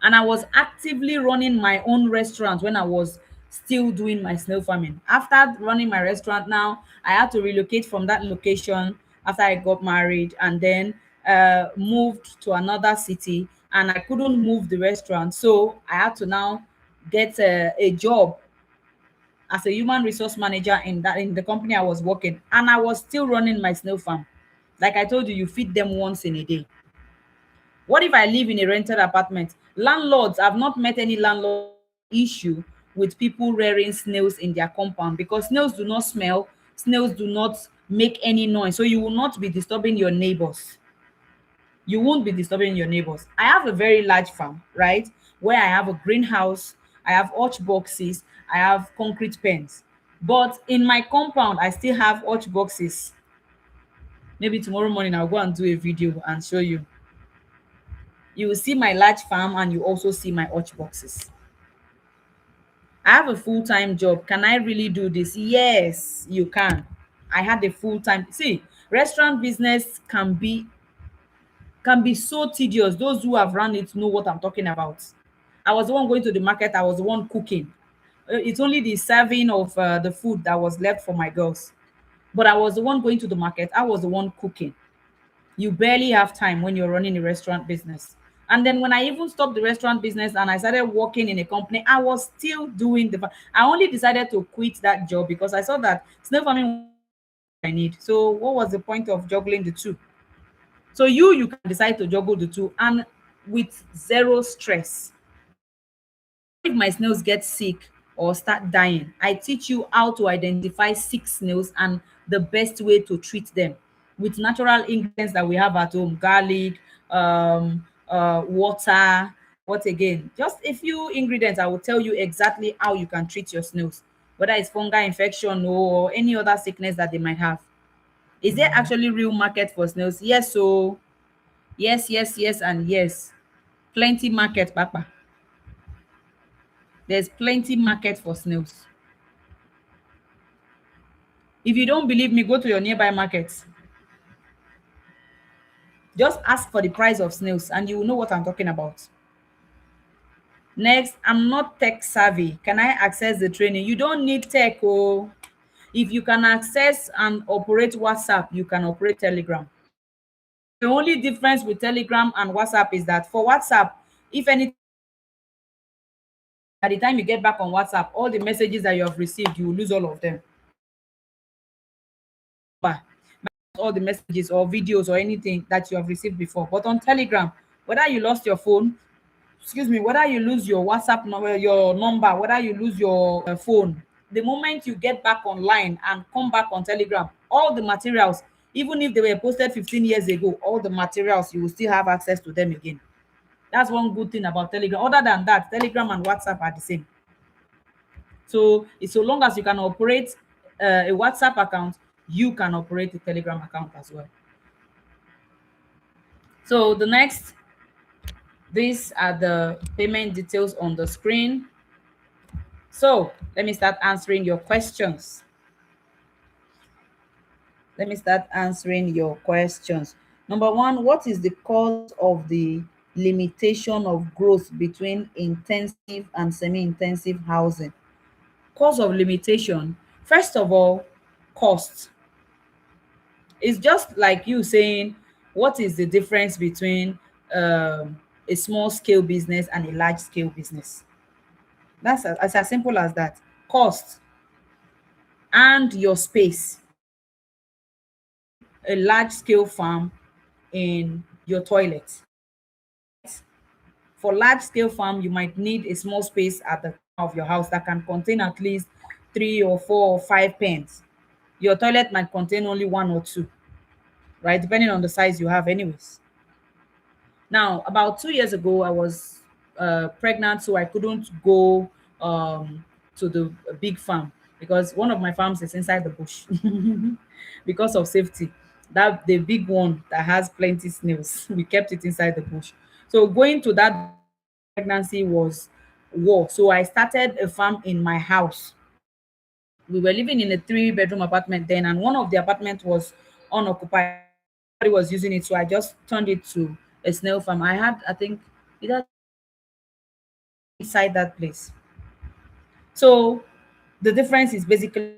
And I was actively running my own restaurant when I was still doing my snail farming. After running my restaurant now, I had to relocate from that location after I got married and then moved to another city, and I couldn't move the restaurant. So I had to now get a job as a human resource manager in the company I was working, and I was still running my snail farm. Like I told you, you feed them once in a day. What if I live in a rented apartment? Landlords, I've not met any landlord issue with people rearing snails in their compound because snails do not smell, snails do not make any noise. So you will not be disturbing your neighbors. You won't be disturbing your neighbors. I have a very large farm, right? Where I have a greenhouse, I have hutch boxes, I have concrete pens. But in my compound, I still have hutch boxes. Maybe tomorrow morning I'll go and do a video and show you. You will see my large farm and you also see my hutch boxes. I have a full-time job. Can I really do this? Yes, you can. I had a full-time. See, restaurant business can be so tedious. Those who have run it know what I'm talking about. I was the one going to the market. I was the one cooking. It's only the serving of the food that was left for my girls. But I was the one going to the market. I was the one cooking. You barely have time when you're running a restaurant business. And then when I even stopped the restaurant business and I started working in a company, I was still doing I only decided to quit that job because I saw that snail farming I need. So what was the point of juggling the two? So you can decide to juggle the two and with zero stress. If my snails get sick or start dying, I teach you how to identify sick snails and the best way to treat them with natural ingredients that we have at home: garlic, water, What again? Just a few ingredients. I will tell you exactly how you can treat your snails, whether it's fungal infection or any other sickness that they might have. Is there actually real market for snails? Yes, so yes, yes, yes, and yes. Plenty market, Papa. There's plenty market for snails. If you don't believe me, go to your nearby markets. Just ask for the price of snails and you will know what I'm talking about. Next, I'm not tech savvy. Can I access the training? You don't need tech. Oh, if you can access and operate WhatsApp, you can operate Telegram. The only difference with Telegram and WhatsApp is that for WhatsApp, if any, by the time you get back on WhatsApp, all the messages that you have received, you will lose all of them. But all the messages or videos or anything that you have received before. But on Telegram, whether you lost your phone, excuse me, whether you lose your WhatsApp number, your number, whether you lose your phone, the moment you get back online and come back on Telegram, all the materials, even if they were posted 15 years ago, all the materials, you will still have access to them again. That's one good thing about Telegram. Other than that, Telegram and WhatsApp are the same. So it's so long as you can operate a WhatsApp account, you can operate a Telegram account as well. So the next, these are the payment details on the screen. So let me start answering your questions. Let me start answering your questions. Number one, what is the cause of the limitation of growth between intensive and semi-intensive housing? Cause of limitation, first of all, cost. It's just like you saying, what is the difference between a small scale business and a large scale business? That's as simple as that. Cost and your space. A large scale farm in your toilet. For large scale farm, you might need a small space at the corner of your house that can contain at least 3 or 4 or 5 pens. Your toilet might contain only one or two, right? Depending on the size you have, anyways. Now, about 2 years ago, I was pregnant, so I couldn't go to the big farm because one of my farms is inside the bush because of safety. That the big one that has plenty snails, we kept it inside the bush. So going to that pregnancy was war. So I started a farm in my house. We were living in a 3 bedroom apartment then, and one of the apartments was unoccupied. Nobody was using it, so I just turned it to a snail farm. I had, I think, either inside that place. So the difference is basically.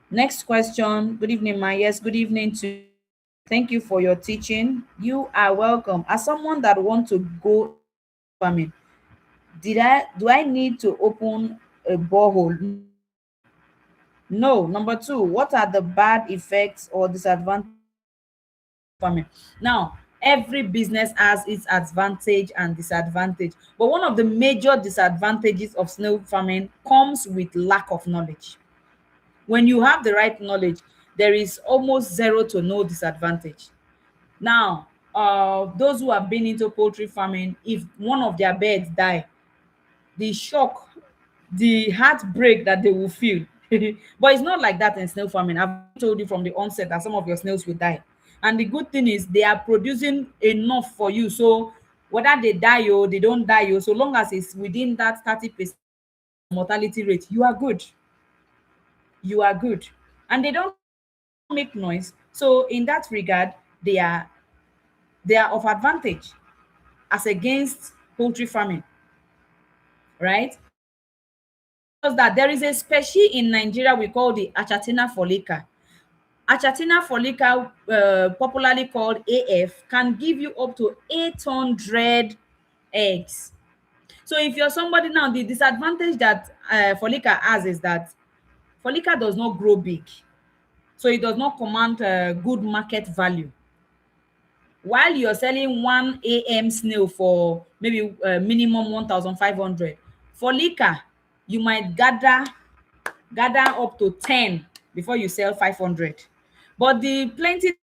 Next question. Good evening, Ma. Yes, good evening to you. Thank you for your teaching. You are welcome. As someone that want to go farming, do I need to open a borehole? No. Number two, what are the bad effects or disadvantages of farming? Now, every business has its advantage and disadvantage, but one of the major disadvantages of snail farming comes with lack of knowledge. When you have the right knowledge, there is almost zero to no disadvantage. Now, those who have been into poultry farming, if one of their birds die, the shock, the heartbreak that they will feel. But it's not like that in snail farming. I've told you from the onset that some of your snails will die. And the good thing is they are producing enough for you. So whether they die or they don't die, so long as it's within that 30% mortality rate, you are good. You are good. And they don't make noise. So in that regard, they are of advantage as against poultry farming, right? Because that there is a species in Nigeria we call the Achatina folica. Achatina folica, popularly called AF, can give you up to 800 eggs. So if you're somebody now, the disadvantage that folica has is that folica does not grow big. So it does not command good market value. While you're selling one AM snail for maybe minimum 1,500, for liquor, you might gather up to 10 before you sell 500. But the plenty,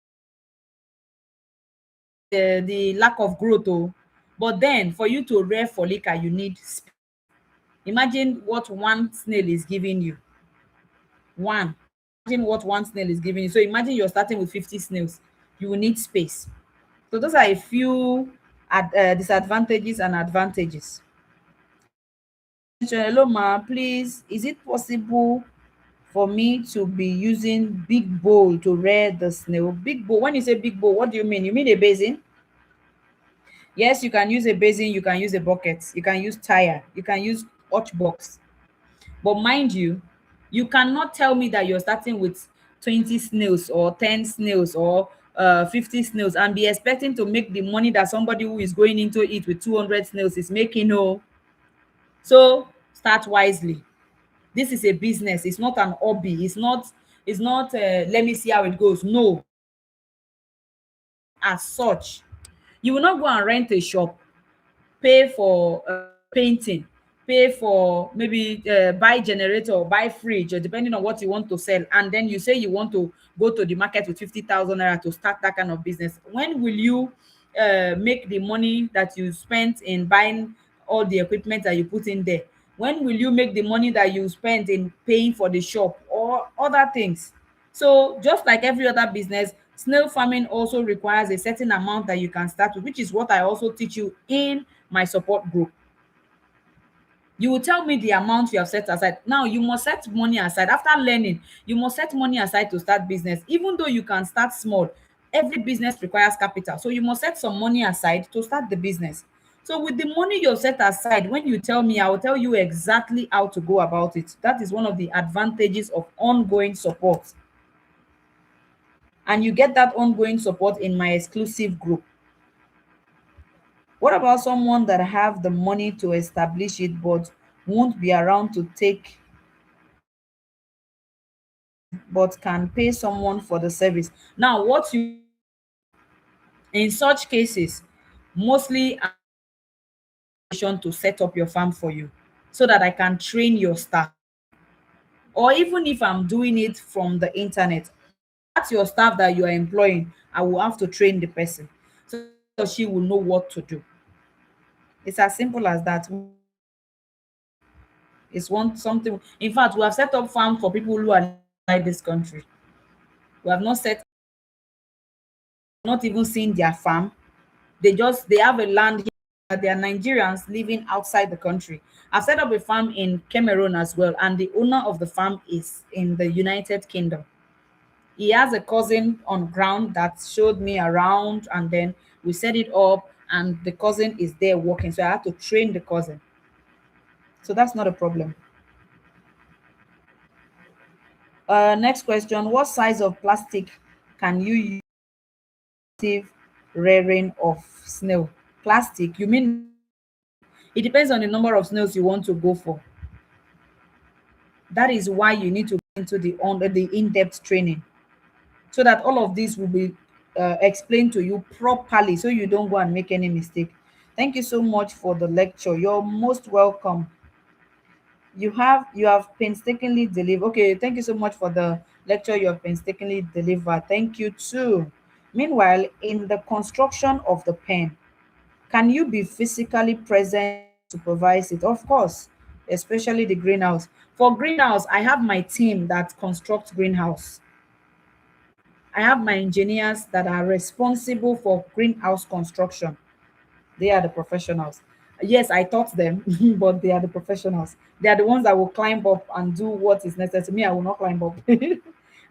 the lack of growth, oh, But then for you to rear follicle, you need space. Imagine what one snail is giving you. One. Imagine what one snail is giving you. So imagine you're starting with 50 snails. You will need space. So those are a few disadvantages and advantages. Hello, ma. Please, is it possible for me to be using big bowl to rear the snail? Big bowl. When you say big bowl, what do you mean? You mean a basin? Yes, you can use a basin. You can use a bucket. You can use tire. You can use hot box. But mind you, you cannot tell me that you're starting with 20 snails or 10 snails or 50 snails and be expecting to make the money that somebody who is going into it with 200 snails is making. No. So start wisely. This is a business. It's not an hobby. It's not let me see how it goes. No. As such, you will not go and rent a shop, pay for painting, pay for maybe buy generator or buy fridge, or depending on what you want to sell, and then you say you want to go to the market with 50,000 naira to start that kind of business. When will you make the money that you spent in buying all the equipment that you put in there? When will you make the money that you spent in paying for the shop or other things? So just like every other business, snail farming also requires a certain amount that you can start with, which is what I also teach you in my support group. You will tell me the amount you have set aside. Now you must set money aside. After learning, you must set money aside to start business. Even though you can start small, every business requires capital. So you must set some money aside to start the business. So with the money you've set aside, when you tell me, I will tell you exactly how to go about it. That is one of the advantages of ongoing support. And you get that ongoing support in my exclusive group. What about someone that have the money to establish it but won't be around to take, but can pay someone for the service? Now, what you in such cases, mostly to set up your farm for you so that I can train your staff. Or even if I'm doing it from the internet, that's your staff that you are employing. I will have to train the person so she will know what to do. It's as simple as that. It's one something. In fact, we have set up farm for people who are inside this country. We have not even seen their farm. They have a land here. They are Nigerians living outside the country. I've set up a farm in Cameroon as well, and the owner of the farm is in the United Kingdom. He has a cousin on ground that showed me around, and then we set it up, and the cousin is there working. So I had to train the cousin. So that's not a problem. Next question. What size of plastic can you use active rearing of snail? Plastic? You mean it depends on the number of snails you want to go for. That is why you need to go into the in-depth training so that all of this will be explained to you properly so you don't go and make any mistake. Thank you so much for the lecture. You're most welcome. You have painstakingly delivered. Okay, thank you so much for the lecture you have painstakingly delivered. Thank you too. Meanwhile, in the construction of the pen, can you be physically present to supervise it? Of course, especially the greenhouse. For greenhouse, I have my team that constructs greenhouse. I have my engineers that are responsible for greenhouse construction. They are the professionals. Yes, I taught them, but they are the professionals. They are the ones that will climb up and do what is necessary. Me, I will not climb up.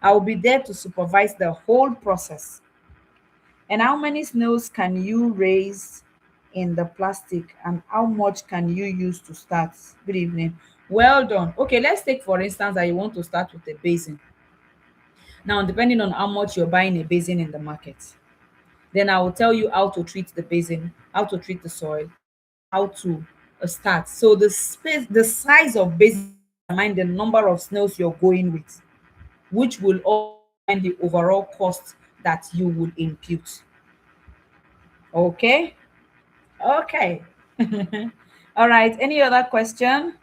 I will be there to supervise the whole process. And how many snails can you raise in the plastic, and how much can you use to start? Good evening. Well done. Okay, let's take for instance that you want to start with a basin. Now, depending on how much you're buying a basin in the market, then I will tell you how to treat the basin, how to treat the soil, how to start. So the space, the size of basin determine the number of snails you're going with, which will all determine the overall cost that you will impute. Okay. Okay. All right. Any other question?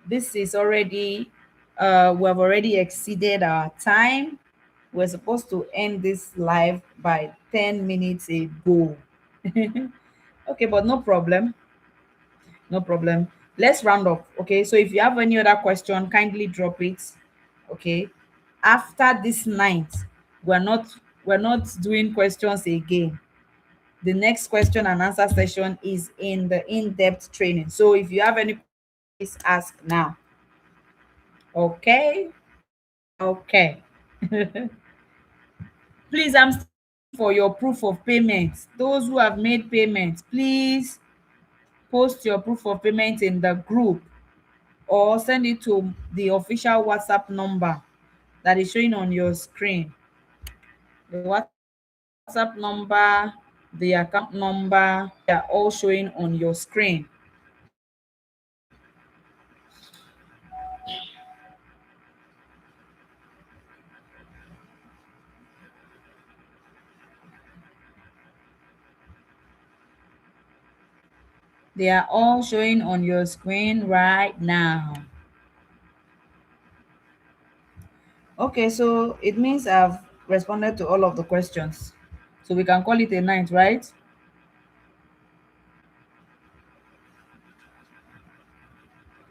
This is already, we have already exceeded our time. We're supposed to end this live by 10 minutes ago. Okay, but no problem. No problem. Let's round up. Okay. So if you have any other question, kindly drop it. Okay. After this night, we're not we're not doing questions again. The next question and answer session is in the in-depth training. So if you have any, please ask now. Okay. Okay. Please, I'm still waiting for your proof of payment. Those who have made payments, please post your proof of payment in the group or send it to the official WhatsApp number that is showing on your screen. The WhatsApp number, the account number, they are all showing on your screen. They are all showing on your screen right now. Okay, so it means I've responded to all of the questions. So we can call it a night, right?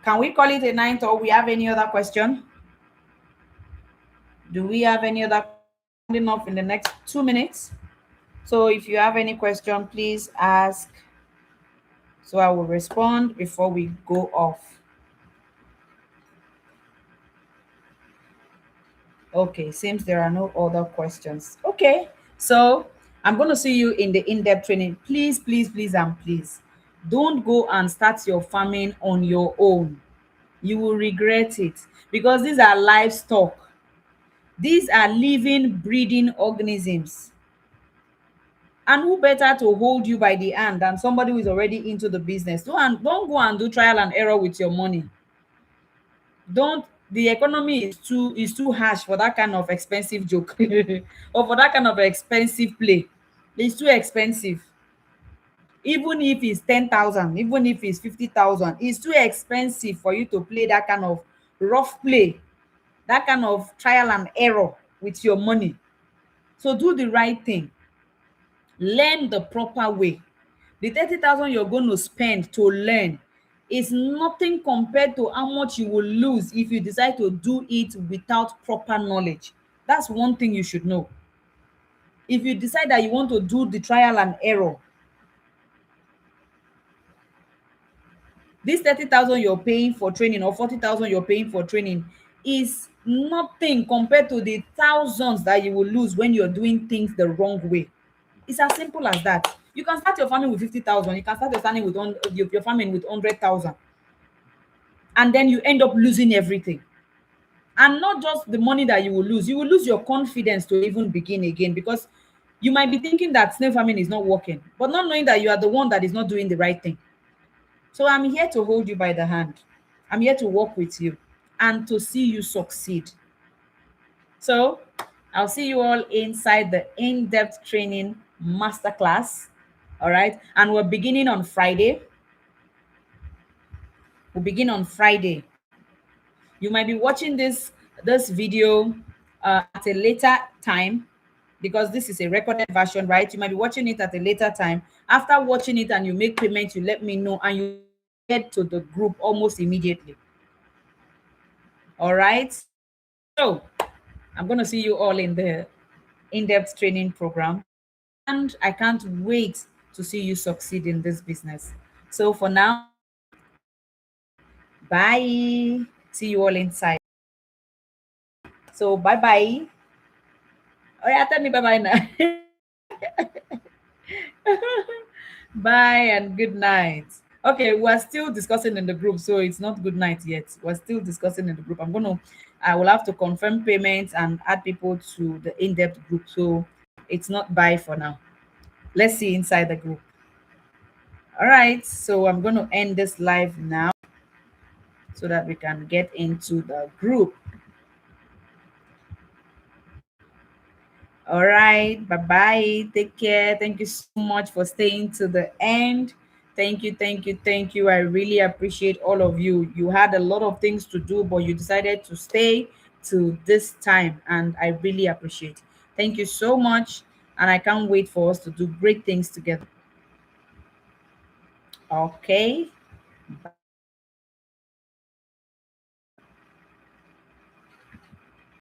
Can we call it a night or we have any other question? Do we have any other rounding up in the next 2 minutes? So if you have any question, please ask. So I will respond before we go off. Okay, seems there are no other questions. Okay, so I'm going to see you in the in-depth training. Please, please, please, and please don't go and start your farming on your own. You will regret it because these are livestock. These are living, breathing organisms. And who better to hold you by the hand than somebody who is already into the business? Don't go and do trial and error with your money. Don't. The economy is too harsh for that kind of expensive joke or for that kind of expensive play. It's too expensive. Even if it's 10,000, even if it's 50,000, it's too expensive for you to play that kind of rough play, that kind of trial and error with your money. So do the right thing. Learn the proper way. The 30,000 you're going to spend to learn is nothing compared to how much you will lose if you decide to do it without proper knowledge. That's one thing you should know. If you decide that you want to do the trial and error, this 30,000 you're paying for training or 40,000 you're paying for training is nothing compared to the thousands that you will lose when you're doing things the wrong way. It's as simple as that. You can start your farming with 50,000, you can start your farming with your farming with 100,000, and then you end up losing everything. And not just the money that you will lose your confidence to even begin again because you might be thinking that snail farming is not working, but not knowing that you are the one that is not doing the right thing. So I'm here to hold you by the hand. I'm here to work with you and to see you succeed. So I'll see you all inside the in-depth training masterclass. All right. And we're beginning on Friday. We'll begin on Friday. You might be watching this video at a later time because this is a recorded version, right? You might be watching it at a later time. After watching it and you make payment, you let me know and you head to the group almost immediately. All right. So I'm going to see you all in the in-depth training program. And I can't wait to see you succeed in this business. So for now, bye. See you all inside. So bye bye. Oh yeah, tell me bye bye now. Bye and good night. Okay, we're still discussing in the group, so it's not good night yet. We're still discussing in the group. I will have to confirm payments and add people to the in-depth group. So it's not bye for now. Let's see inside the group. All right, so I'm going to end this live now so that we can get into the group. All right, bye bye. Take care. Thank you so much for staying to the end. Thank you, thank you, thank you. I really appreciate all of you. You had a lot of things to do, but you decided to stay to this time, and I really appreciate it. Thank you so much, and I can't wait for us to do great things together. Okay.